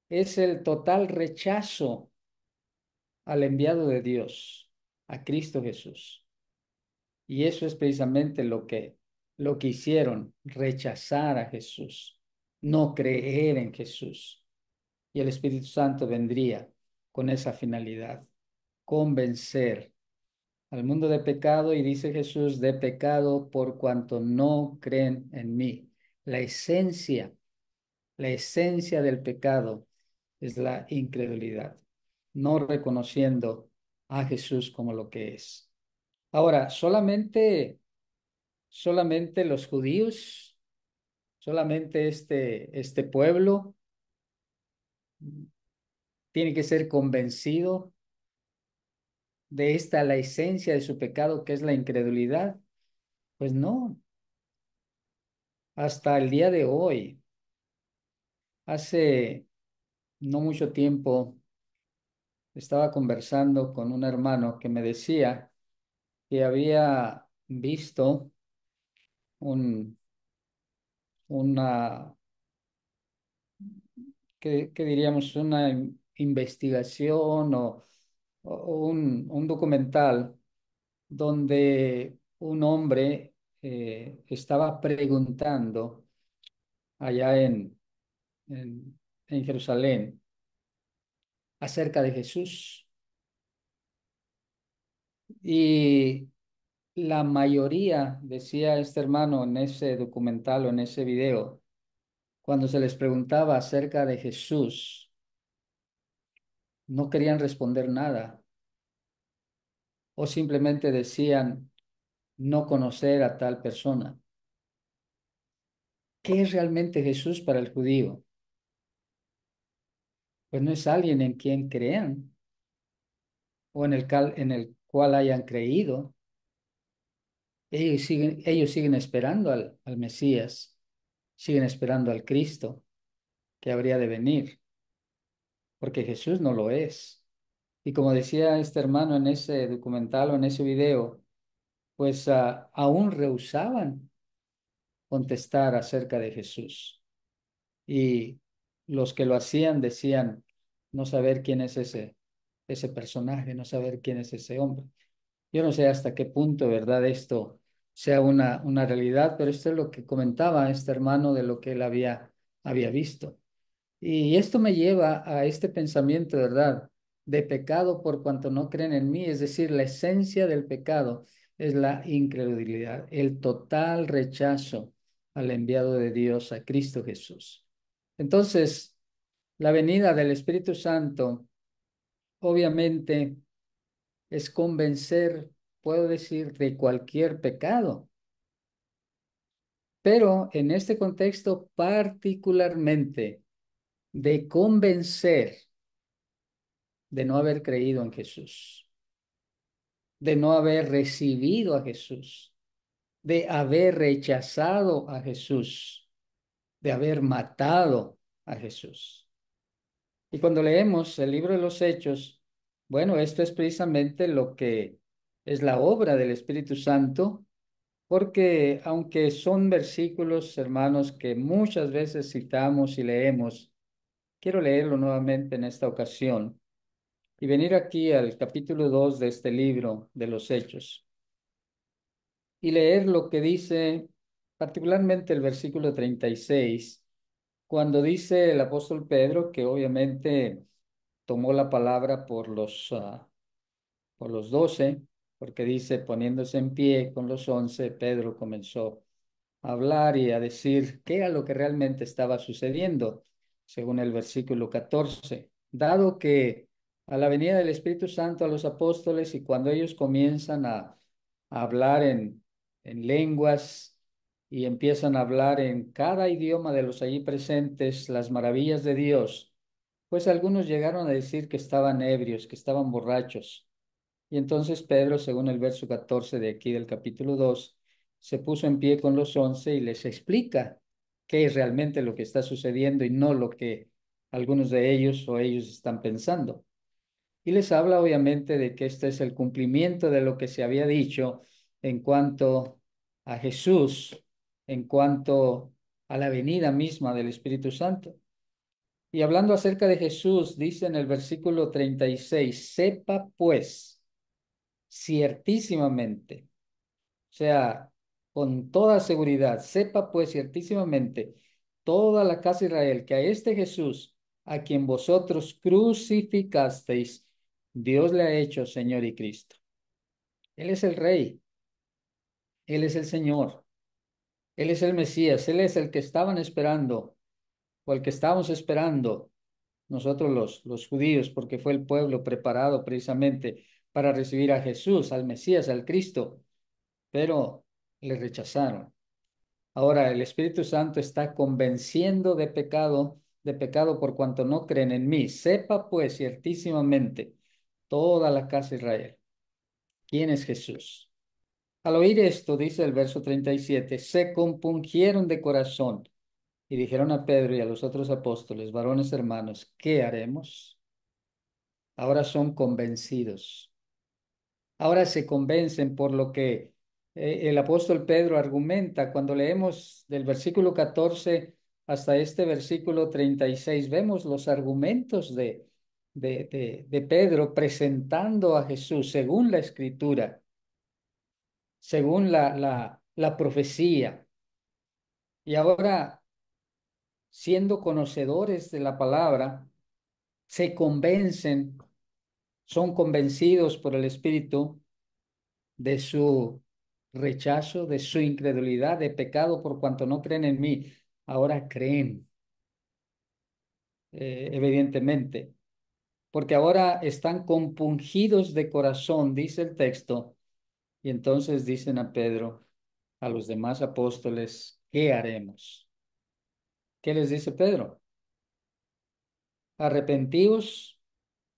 es el total rechazo al enviado de Dios, a Cristo Jesús. Y eso es precisamente lo que hicieron, rechazar a Jesús, no creer en Jesús. Y el Espíritu Santo vendría con esa finalidad, convencer al mundo de pecado, y dice Jesús, de pecado por cuanto no creen en mí. La esencia, la esencia del pecado es la incredulidad, no reconociendo a Jesús como lo que es. Ahora, solamente los judíos, solamente este pueblo tiene que ser convencido de la esencia de su pecado, que es la incredulidad. Pues no, hasta el día de hoy, hace no mucho tiempo, estaba conversando con un hermano que me decía que había visto un, una, ¿qué diríamos? Una investigación o un documental donde un hombre estaba preguntando allá en Jerusalén acerca de Jesús. Y la mayoría, decía este hermano en ese documental o en ese video, cuando se les preguntaba acerca de Jesús, no querían responder nada o simplemente decían no conocer a tal persona. ¿Qué es realmente Jesús para el judío? Pues no es alguien en quien crean o en el cual hayan creído. Ellos siguen esperando al Mesías, siguen esperando al Cristo que habría de venir, porque Jesús no lo es. Y como decía este hermano en ese documental o en ese video, pues aún rehusaban contestar acerca de Jesús. Y los que lo hacían decían no saber quién es ese personaje, no saber quién es ese hombre. Yo no sé hasta qué punto, ¿verdad?, esto sea una realidad, pero esto es lo que comentaba este hermano de lo que él había visto. Y esto me lleva a este pensamiento, ¿verdad?, de pecado por cuanto no creen en mí, es decir, la esencia del pecado es la incredulidad, el total rechazo al enviado de Dios, a Cristo Jesús. Entonces, la venida del Espíritu Santo, obviamente, es convencer, puedo decir, de cualquier pecado, pero en este contexto particularmente de convencer de no haber creído en Jesús, de no haber recibido a Jesús, de haber rechazado a Jesús, de haber matado a Jesús. Y cuando leemos el libro de los Hechos, bueno, esto es precisamente lo que es la obra del Espíritu Santo, porque aunque son versículos, hermanos, que muchas veces citamos y leemos, quiero leerlo nuevamente en esta ocasión y venir aquí al capítulo 2 de este libro de los Hechos y leer lo que dice particularmente el versículo 36, cuando dice el apóstol Pedro, que obviamente tomó la palabra por los 12, porque dice, poniéndose en pie con los 11, Pedro comenzó a hablar y a decir qué era lo que realmente estaba sucediendo, según el versículo 14. Dado que a la venida del Espíritu Santo a los apóstoles y cuando ellos comienzan a hablar en lenguas y empiezan a hablar en cada idioma de los allí presentes las maravillas de Dios, pues algunos llegaron a decir que estaban ebrios, que estaban borrachos. Y entonces Pedro, según el verso 14 de aquí del capítulo 2, se puso en pie con los 11 y les explica qué es realmente lo que está sucediendo y no lo que algunos de ellos o ellos están pensando. Y les habla obviamente de que este es el cumplimiento de lo que se había dicho en cuanto a Jesús, en cuanto a la venida misma del Espíritu Santo. Y hablando acerca de Jesús, dice en el versículo 36, sepa pues ciertísimamente, o sea, con toda seguridad, sepa pues ciertísimamente toda la casa de Israel que a este Jesús, a quien vosotros crucificasteis, Dios le ha hecho Señor y Cristo. Él es el Rey, Él es el Señor, Él es el Mesías, Él es el que estaban esperando, o el que estábamos esperando nosotros los judíos, porque fue el pueblo preparado precisamente para recibir a Jesús, al Mesías, al Cristo, pero le rechazaron. Ahora el Espíritu Santo está convenciendo de pecado por cuanto no creen en mí. Sepa pues ciertísimamente toda la casa de Israel quién es Jesús. Al oír esto, dice el verso 37, se compungieron de corazón y dijeron a Pedro y a los otros apóstoles, varones hermanos, ¿qué haremos? Ahora son convencidos. Ahora se convencen por lo que el apóstol Pedro argumenta. Cuando leemos del versículo 14 hasta este versículo 36, vemos los argumentos de Pedro presentando a Jesús según la Escritura, según la profecía. Y ahora, siendo conocedores de la palabra, se convencen, son convencidos por el Espíritu de su rechazo, de su incredulidad, de pecado por cuanto no creen en mí. Ahora creen, evidentemente, porque ahora están compungidos de corazón, dice el texto, y entonces dicen a Pedro, a los demás apóstoles, ¿qué haremos? ¿Qué les dice Pedro? Arrepentíos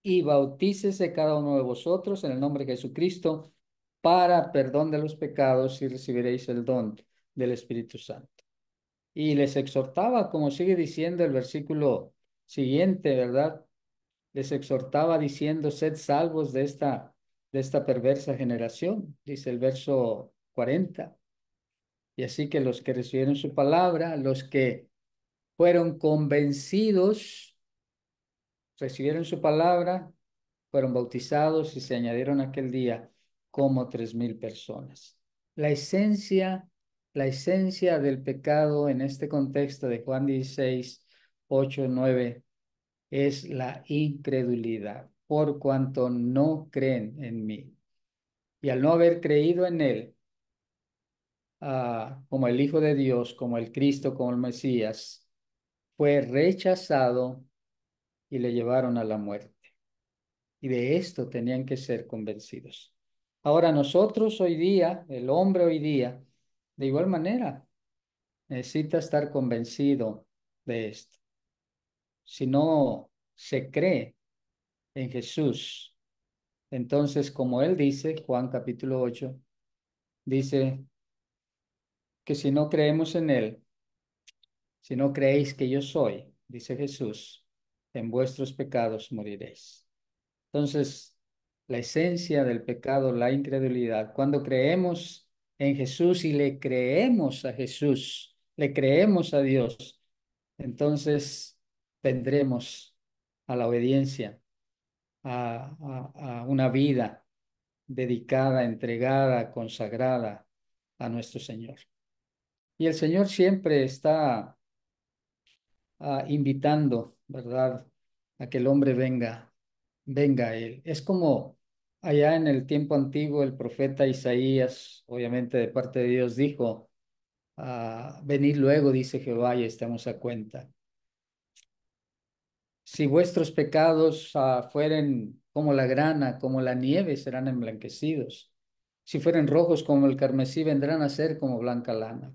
y bautícese cada uno de vosotros en el nombre de Jesucristo para perdón de los pecados y recibiréis el don del Espíritu Santo. Y les exhortaba, como sigue diciendo el versículo siguiente, ¿verdad? Les exhortaba diciendo, sed salvos de esta perversa generación, dice el verso 40. Y así que los que recibieron su palabra, los que fueron convencidos, recibieron su palabra, fueron bautizados y se añadieron aquel día como 3,000 personas. La esencia, la esencia del pecado en este contexto de Juan 16, 8, 9 es la incredulidad, por cuanto no creen en mí. Y al no haber creído en él, como el Hijo de Dios, como el Cristo, como el Mesías, fue rechazado y le llevaron a la muerte. Y de esto tenían que ser convencidos. Ahora nosotros hoy día, el hombre hoy día, de igual manera, necesita estar convencido de esto. Si no se cree en Jesús, entonces, como él dice, Juan capítulo 8, dice que si no creemos en él, si no creéis que yo soy, dice Jesús, en vuestros pecados moriréis. Entonces, la esencia del pecado, la incredulidad, cuando creemos en Jesús y le creemos a Jesús, le creemos a Dios, entonces vendremos a la obediencia, a una vida dedicada, entregada, consagrada a nuestro Señor. Y el Señor siempre está invitando, ¿verdad?, a que el hombre venga a él. Es como allá en el tiempo antiguo el profeta Isaías, obviamente de parte de Dios, dijo, venid luego, dice Jehová, y estemos a cuenta. Si vuestros pecados fueren como la grana, como la nieve, serán emblanquecidos. Si fueren rojos como el carmesí, vendrán a ser como blanca lana.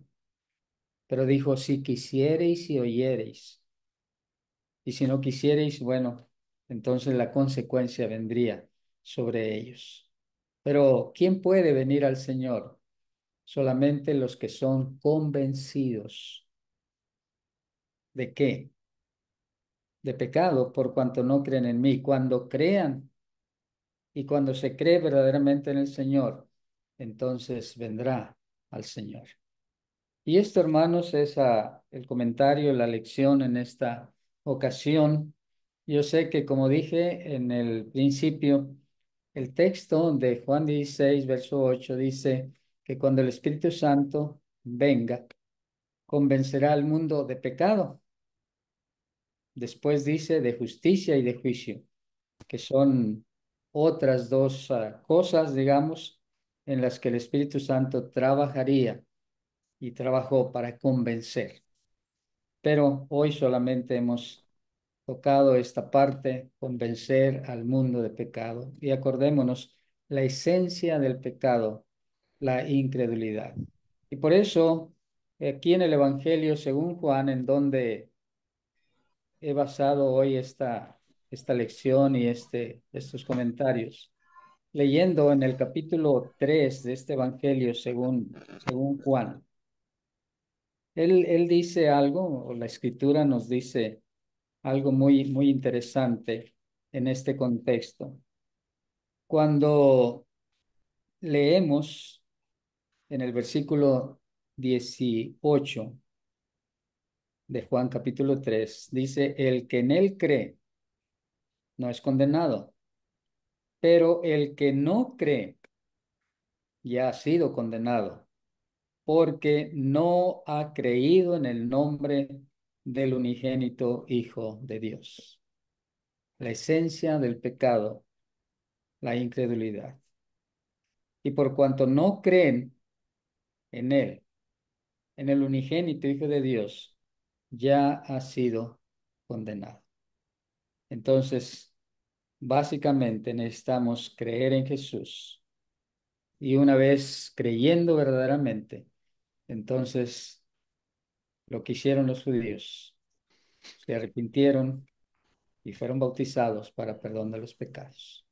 Pero dijo, si quisiereis y oyereis, y si no quisiereis, bueno, entonces la consecuencia vendría sobre ellos. Pero ¿quién puede venir al Señor? Solamente los que son convencidos. ¿De qué? De pecado, por cuanto no creen en mí. Cuando crean Y cuando se cree verdaderamente en el Señor, entonces vendrá al Señor. Y esto, hermanos, es el comentario, la lección en esta ocasión. Yo sé que, como dije en el principio, el texto de Juan 16, verso 8 dice que cuando el Espíritu Santo venga, convencerá al mundo de pecado. Después dice de justicia y de juicio, que son otras dos cosas, digamos, en las que el Espíritu Santo trabajaría y trabajó para convencer. Pero hoy solamente hemos tocado esta parte, convencer al mundo de pecado. Y acordémonos, la esencia del pecado, la incredulidad. Y por eso, aquí en el Evangelio, según Juan, en donde he basado hoy esta lección y estos comentarios, leyendo en el capítulo 3 de este Evangelio, según Juan, él dice algo, o la Escritura nos dice algo muy, muy interesante en este contexto. Cuando leemos en el versículo 18 de Juan capítulo 3, dice, el que en él cree no es condenado, pero el que no cree ya ha sido condenado, porque no ha creído en el nombre del unigénito Hijo de Dios. La esencia del pecado, la incredulidad. Y por cuanto no creen en Él, en el unigénito Hijo de Dios, ya ha sido condenado. Entonces, básicamente necesitamos creer en Jesús. Y una vez creyendo verdaderamente, entonces lo que hicieron los judíos, se arrepintieron y fueron bautizados para perdón de los pecados.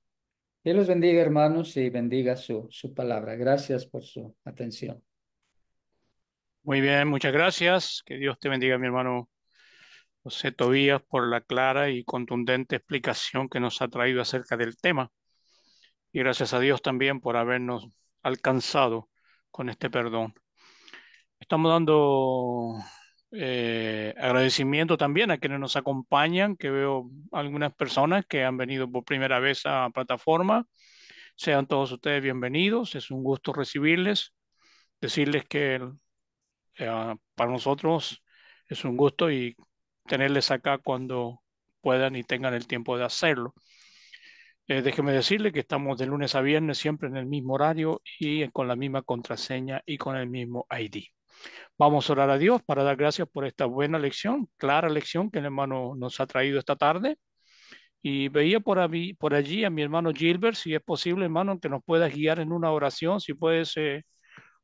Dios los bendiga, hermanos, y bendiga su palabra. Gracias por su atención. Muy bien, muchas gracias. Que Dios te bendiga, mi hermano José Tobías, por la clara y contundente explicación que nos ha traído acerca del tema. Y gracias a Dios también por habernos alcanzado con este perdón. Estamos dando agradecimiento también a quienes nos acompañan, que veo algunas personas que han venido por primera vez a la plataforma. Sean todos ustedes bienvenidos. Es un gusto recibirles, decirles que para nosotros es un gusto y tenerles acá cuando puedan y tengan el tiempo de hacerlo. Déjeme decirle que estamos de lunes a viernes siempre en el mismo horario y con la misma contraseña y con el mismo ID. Vamos a orar a Dios para dar gracias por esta buena lección, clara lección que el hermano nos ha traído esta tarde. Y veía por allí a mi hermano Gilbert, si es posible, hermano, que nos puedas guiar en una oración, si puedes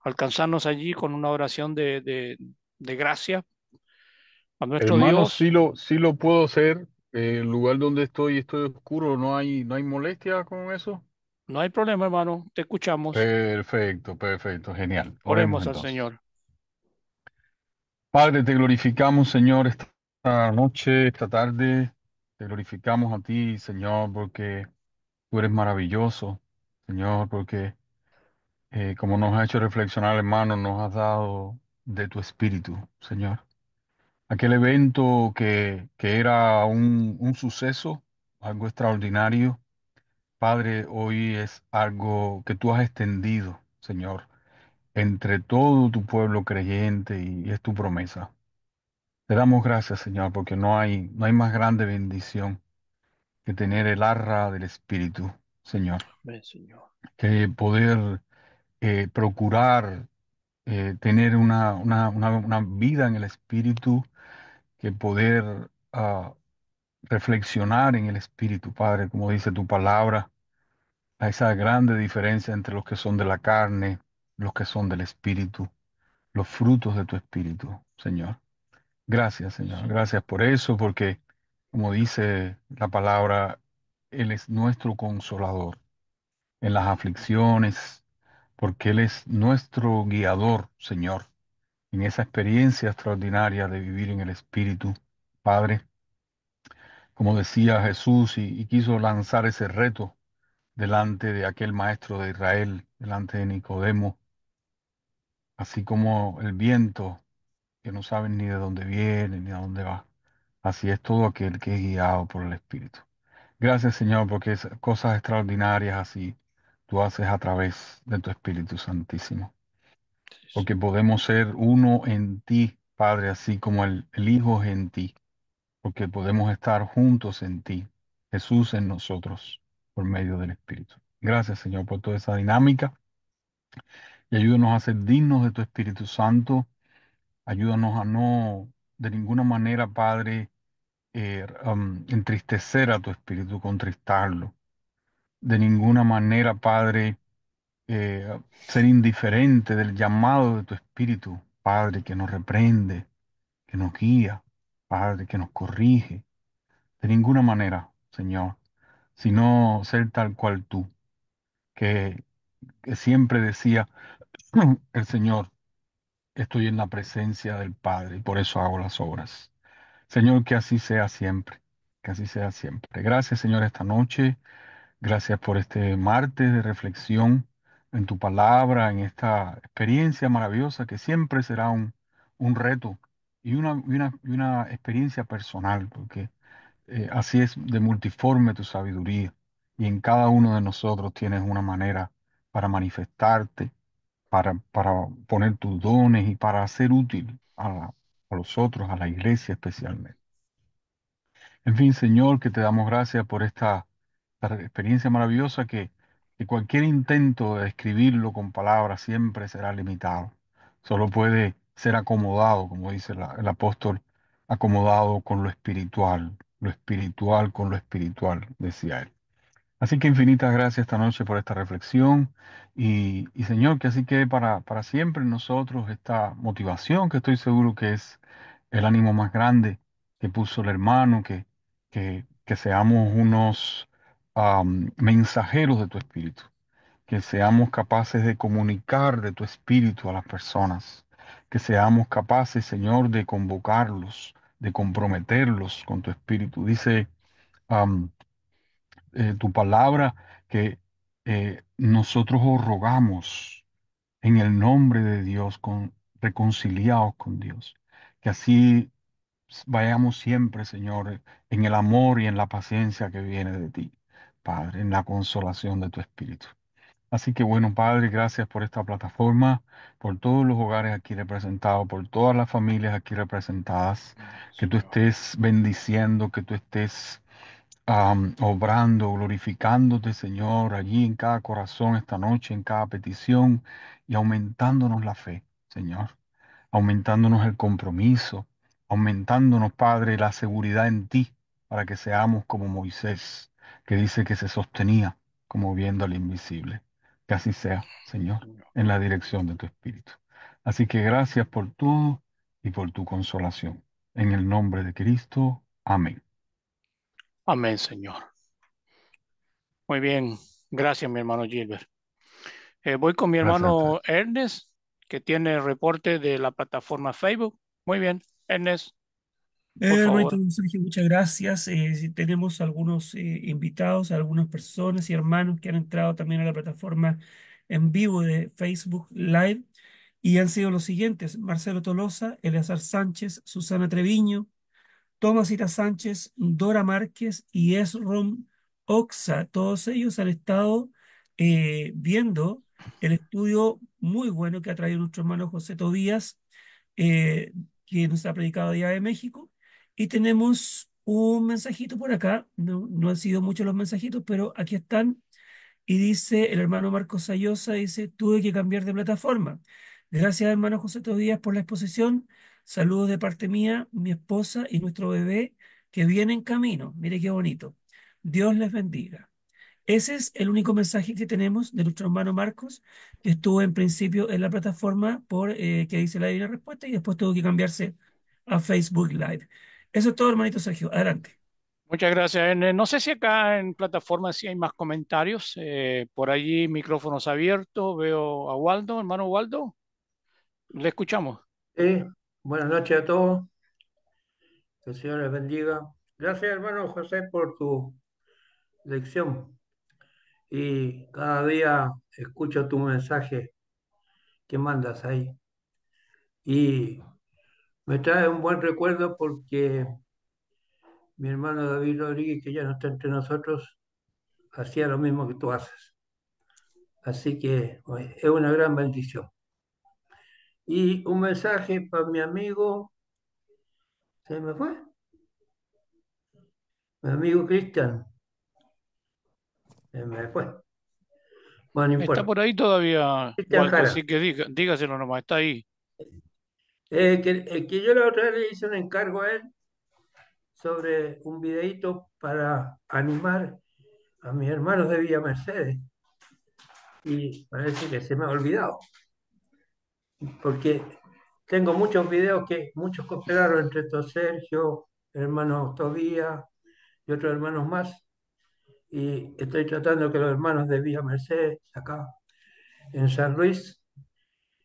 alcanzarnos allí con una oración de gracia a nuestro Hermano, Dios. sí lo puedo hacer. El lugar donde estoy oscuro, no hay molestia con eso. No hay problema, hermano, te escuchamos. Perfecto, perfecto, genial. Oremos Oremos al entonces. Señor. Padre, te glorificamos, Señor, esta noche, esta tarde. Te glorificamos a ti, Señor, porque tú eres maravilloso, Señor, porque como nos ha hecho reflexionar, hermano, nos has dado de tu espíritu, Señor. Aquel evento que era un suceso, algo extraordinario, Padre, hoy es algo que tú has extendido, Señor, entre todo tu pueblo creyente y es tu promesa. Te damos gracias, Señor, porque no hay más grande bendición que tener el arra del Espíritu, Señor, Ven, Señor. que poder procurar tener una vida en el Espíritu, que poder reflexionar en el Espíritu, Padre, como dice tu palabra, a esa grande diferencia entre los que son de la carne, los que son del Espíritu, los frutos de tu Espíritu, Señor. Gracias, Señor. Sí, Gracias por eso, porque, como dice la palabra, Él es nuestro consolador en las aflicciones, porque Él es nuestro guiador, Señor, en esa experiencia extraordinaria de vivir en el Espíritu, Padre. Como decía Jesús y quiso lanzar ese reto delante de aquel maestro de Israel, delante de Nicodemo, así como el viento, que no saben ni de dónde viene ni a dónde va. Así es todo aquel que es guiado por el Espíritu. Gracias, Señor, porque cosas extraordinarias así tú haces a través de tu Espíritu Santísimo. Porque podemos ser uno en ti, Padre, así como el Hijo es en ti. Porque podemos estar juntos en ti, Jesús en nosotros, por medio del Espíritu. Gracias, Señor, por toda esa dinámica y ayúdanos a ser dignos de tu Espíritu Santo. Ayúdanos a no, de ninguna manera, Padre, entristecer a tu Espíritu, contristarlo. De ninguna manera, Padre, ser indiferente del llamado de tu Espíritu, Padre, que nos reprende, que nos guía, Padre, que nos corrige. De ninguna manera, Señor, sino ser tal cual tú, que, que siempre decía el Señor, estoy en la presencia del Padre y por eso hago las obras. Señor, que así sea siempre, que así sea siempre. Gracias, Señor, esta noche. Gracias por este martes de reflexión en tu palabra, en esta experiencia maravillosa que siempre será un reto y una experiencia personal, porque así es de multiforme tu sabiduría. Y en cada uno de nosotros tienes una manera para manifestarte, para poner tus dones y para ser útil a los otros, a la iglesia especialmente. En fin, Señor, que te damos gracias por esta experiencia maravillosa que cualquier intento de describirlo con palabras siempre será limitado. Solo puede ser acomodado, como dice el apóstol, acomodado con lo espiritual con lo espiritual, decía él. Así que infinitas gracias esta noche por esta reflexión y Señor, que así quede para siempre en nosotros esta motivación que estoy seguro que es el ánimo más grande que puso el hermano, que seamos unos mensajeros de tu espíritu, que seamos capaces de comunicar de tu espíritu a las personas, que seamos capaces, Señor, de convocarlos, de comprometerlos con tu espíritu. Dice tu palabra que nosotros os rogamos en el nombre de Dios, reconciliados con Dios, que así vayamos siempre, Señor, en el amor y en la paciencia que viene de ti, Padre, en la consolación de tu Espíritu. Así que bueno, Padre, gracias por esta plataforma, por todos los hogares aquí representados, por todas las familias aquí representadas, que tú estés bendiciendo, que tú estés obrando, glorificándote, Señor, allí en cada corazón esta noche, en cada petición y aumentándonos la fe, Señor, aumentándonos el compromiso, aumentándonos, Padre, la seguridad en ti, para que seamos como Moisés, que dice que se sostenía como viendo al invisible. Que así sea, Señor, en la dirección de tu Espíritu. Así que gracias por todo y por tu consolación. En el nombre de Cristo. Amén. Amén, Señor. Muy bien. Gracias, mi hermano Gilbert. Voy con mi Gracias a ustedes. hermano Ernest, que tiene reporte de la plataforma Facebook. Muy bien, Ernest, por Hermanito favor. Sergio, muchas gracias. Sí, tenemos algunos invitados, algunas personas y hermanos que han entrado también a la plataforma en vivo de Facebook Live y han sido los siguientes: Marcelo Tolosa, Eleazar Sánchez, Susana Treviño, Tomasita Sánchez, Dora Márquez y Esrom Oxa. Todos ellos han estado viendo el estudio muy bueno que ha traído nuestro hermano José Tobías, eh, que nos ha predicado allá de México. Y tenemos un mensajito por acá. No, no han sido muchos los mensajitos, pero aquí están. Y dice el hermano Marcos Sayosa, dice, tuve que cambiar de plataforma. Gracias, hermano José Tobías, por la exposición. Saludos de parte mía, mi esposa y nuestro bebé que viene en camino. Mire qué bonito. Dios les bendiga. Ese es el único mensaje que tenemos de nuestro hermano Marcos, que estuvo en principio en la plataforma por que dice la Divina Respuesta y después tuvo que cambiarse a Facebook Live. Eso es todo, hermanito Sergio. Adelante. Muchas gracias, Ernest. No sé si acá en plataforma sí hay más comentarios. Por allí micrófonos abiertos. Veo a Waldo, hermano Waldo. Le escuchamos. Sí, buenas noches a todos, que el Señor les bendiga. Gracias, hermano José, por tu lección. y cada día escucho tu mensaje que mandas ahí. Y me trae un buen recuerdo porque mi hermano David Rodríguez, que ya no está entre nosotros, hacía lo mismo que tú haces. Así que oye, es una gran bendición. Y un mensaje para mi amigo, se me fue, mi amigo Cristian, se me fue. Bueno, no Está importa. por ahí todavía, Cristian Waldo, Jara. así que dígaselo nomás, está ahí. Que yo la otra vez le hice un encargo a él sobre un videíto para animar a mis hermanos de Villa Mercedes y parece que se me ha olvidado, porque tengo muchos videos que muchos cooperaron entre estos Sergio, hermano Tobías y otros hermanos más, y estoy tratando que los hermanos de Villa Mercedes, acá en San Luis,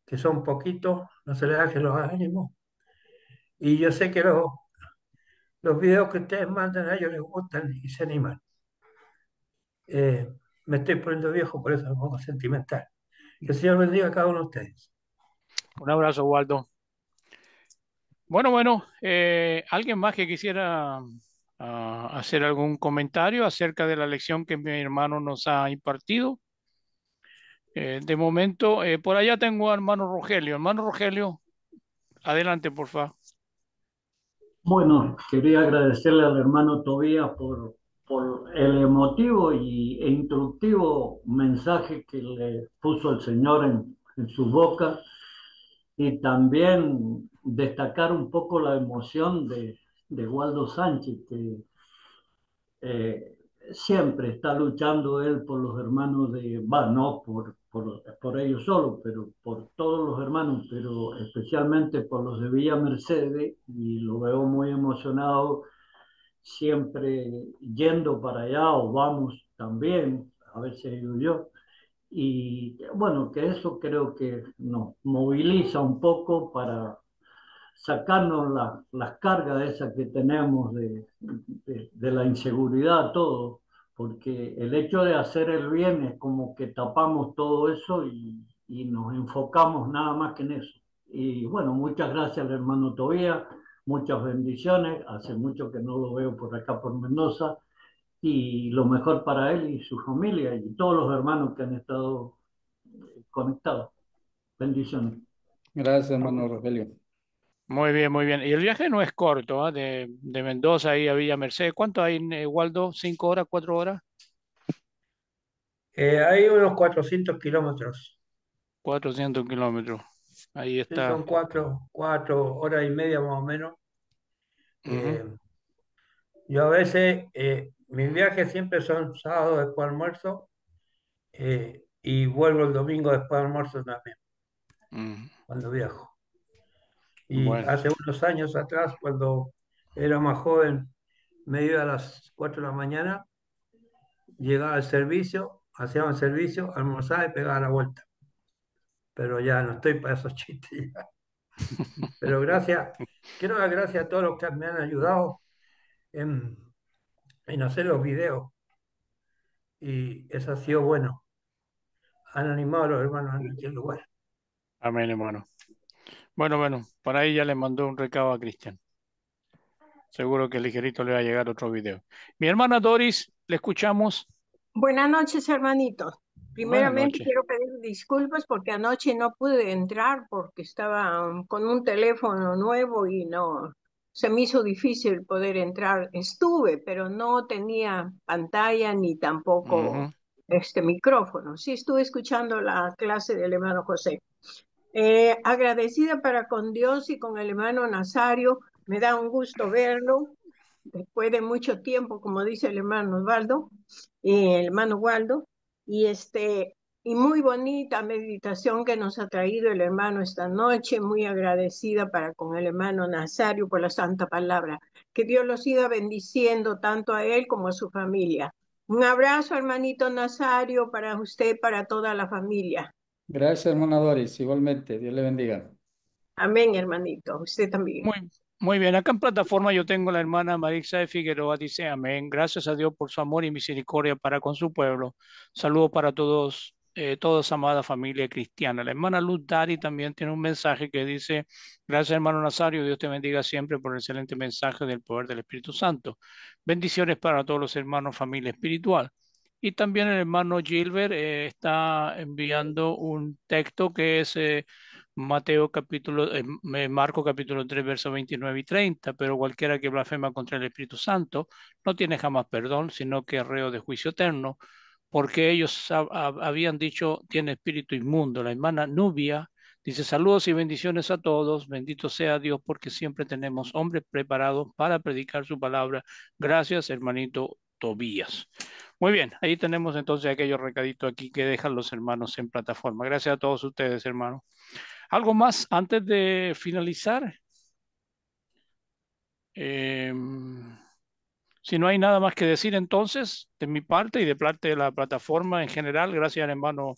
que son poquitos, no se les bajen los ánimos, y yo sé que los videos que ustedes mandan a ellos les gustan y se animan. Eh, Me estoy poniendo viejo, por eso me pongo sentimental. Que el Señor bendiga a cada uno de ustedes. Un abrazo, Waldo. Bueno, ¿alguien más que quisiera hacer algún comentario acerca de la lección que mi hermano nos ha impartido? De momento, por allá tengo a hermano Rogelio. Hermano Rogelio, adelante, por favor. Bueno, quería agradecerle al hermano Tobías por el emotivo e instructivo mensaje que le puso el Señor en su boca y también destacar un poco la emoción de Waldo Sánchez, que eh, siempre está luchando él por los hermanos no por ellos solo, pero por todos los hermanos, pero especialmente por los de Villa Mercedes, y lo veo muy emocionado, siempre yendo para allá o vamos también, a veces he ido yo. Y bueno, que eso creo que nos moviliza un poco para sacarnos las cargas esas que tenemos de la inseguridad, todo, porque el hecho de hacer el bien es como que tapamos todo eso y nos enfocamos nada más que en eso. Y bueno, muchas gracias al hermano Tobías, muchas bendiciones, hace mucho que no lo veo por acá por Mendoza, y lo mejor para él y su familia y todos los hermanos que han estado conectados. Bendiciones. Gracias, hermano Rogelio. Muy bien, muy bien. Y el viaje no es corto, ¿ah? De Mendoza ahí a Villa Mercedes. ¿Cuánto hay, Waldo? ¿5 horas, 4 horas? Hay unos 400 kilómetros. 400 kilómetros. Ahí Sí, está. son 4 horas y media más o menos. Ujú, Eh, yo a veces, mis viajes siempre son sábado después de almuerzo y vuelvo el domingo después de almuerzo también, ujú. cuando viajo. Y Bueno, hace unos años atrás, cuando era más joven, me iba a las 4 de la mañana, llegaba al servicio, hacía un servicio, almorzaba y pegaba la vuelta. Pero ya no estoy para esos chistes. Pero gracias, quiero dar gracias a todos los que me han ayudado en, en hacer los videos y eso ha sido bueno. Han animado a los hermanos en aquel lugar. amén, hermano. Bueno, por ahí ya le mandó un recado a Cristian. Seguro que ligerito le va a llegar otro video. Mi hermana Doris, le escuchamos. Buenas noches, hermanitos. Buenas Primeramente noches. quiero pedir disculpas porque anoche no pude entrar porque estaba con un teléfono nuevo y no se me hizo difícil poder entrar. Estuve, pero no tenía pantalla ni tampoco Ujú. este micrófono. Sí estuve escuchando la clase del hermano José. Agradecida para con Dios y con el hermano Nazario. Me da un gusto verlo después de mucho tiempo, como dice el hermano Waldo, y y muy bonita meditación que nos ha traído el hermano esta noche, muy agradecida para con el hermano Nazario por la santa palabra. Que Dios los siga bendiciendo tanto a él como a su familia. Un abrazo, hermanito Nazario, para usted y para toda la familia. Gracias, hermana Doris. Igualmente, Dios le bendiga. Amén, hermanito. Usted también. Muy, Muy bien, acá en plataforma yo tengo la hermana Marixa de Figueroa, dice amén. Gracias a Dios por su amor y misericordia para con su pueblo. Saludos para todos, todos amada familia cristiana. La hermana Luz Dari también tiene un mensaje que dice, gracias hermano Nazario, Dios te bendiga siempre por el excelente mensaje del poder del Espíritu Santo. Bendiciones para todos los hermanos, familia espiritual. Y también el hermano Gilbert está enviando un texto que es Marco capítulo 3, versos 29 y 30, pero cualquiera que blasfema contra el Espíritu Santo no tiene jamás perdón, sino que es reo de juicio eterno, porque ellos habían dicho, tiene espíritu inmundo. La hermana Nubia dice, saludos y bendiciones a todos, bendito sea Dios, porque siempre tenemos hombres preparados para predicar su palabra. Gracias, hermanito Tobías. Muy bien, ahí tenemos entonces aquellos recaditos aquí que dejan los hermanos en plataforma. Gracias a todos ustedes, hermanos. ¿Algo más antes de finalizar? Si no hay nada más que decir entonces, de mi parte y de parte de la plataforma en general, gracias al hermano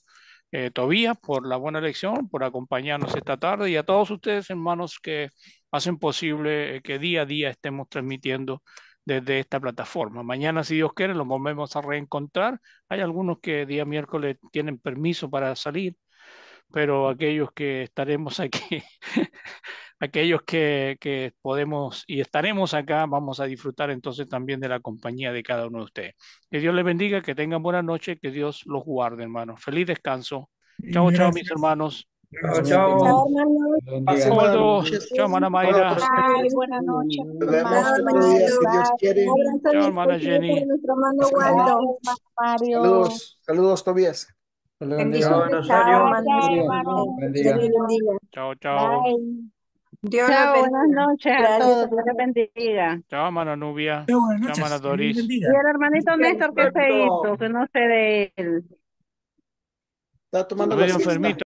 Tobías por la buena lección, por acompañarnos esta tarde y a todos ustedes, hermanos, que hacen posible que día a día estemos transmitiendo desde esta plataforma. Mañana, si Dios quiere, nos volvemos a reencontrar. Hay algunos que día miércoles tienen permiso para salir, pero aquellos que estaremos aquí, aquellos que podemos y estaremos acá, vamos a disfrutar entonces también de la compañía de cada uno de ustedes. Que Dios les bendiga, que tengan buena noche, que Dios los guarde, hermanos. Feliz descanso. Chao, chao, mis Gracias. hermanos. Chao, Gracias. Chao, chao. hermanos. Bendiga. Buenas Otro, noches. chao, hermana Buenos Mayra. Bye, procesos. buenas noches. Nos vemos Chao, otro día, si hermanito. Dios quiere. Un abrazo Chao, hermana especial para Jenny. nuestro hermano Hasta luego. Waldo. Mario. Saludos, Tobías. Dios le bendiga. Chao, Bendiciones, Nazario. hermano. Dios bendiga. Dios le bendiga. Chao, chao. Dios les Chao, buenas bendiga. noches a Gracias, todos. Dios les hermano. bendiga. Chao, hermana Nubia. Chao, buenas Chao, hermana noches. Dios les Doris. Y bendiga. el hermanito Néstor, ¿qué se hizo? Perfecto. Que no sé de él. Está Está tomando la medio siesta. enfermito.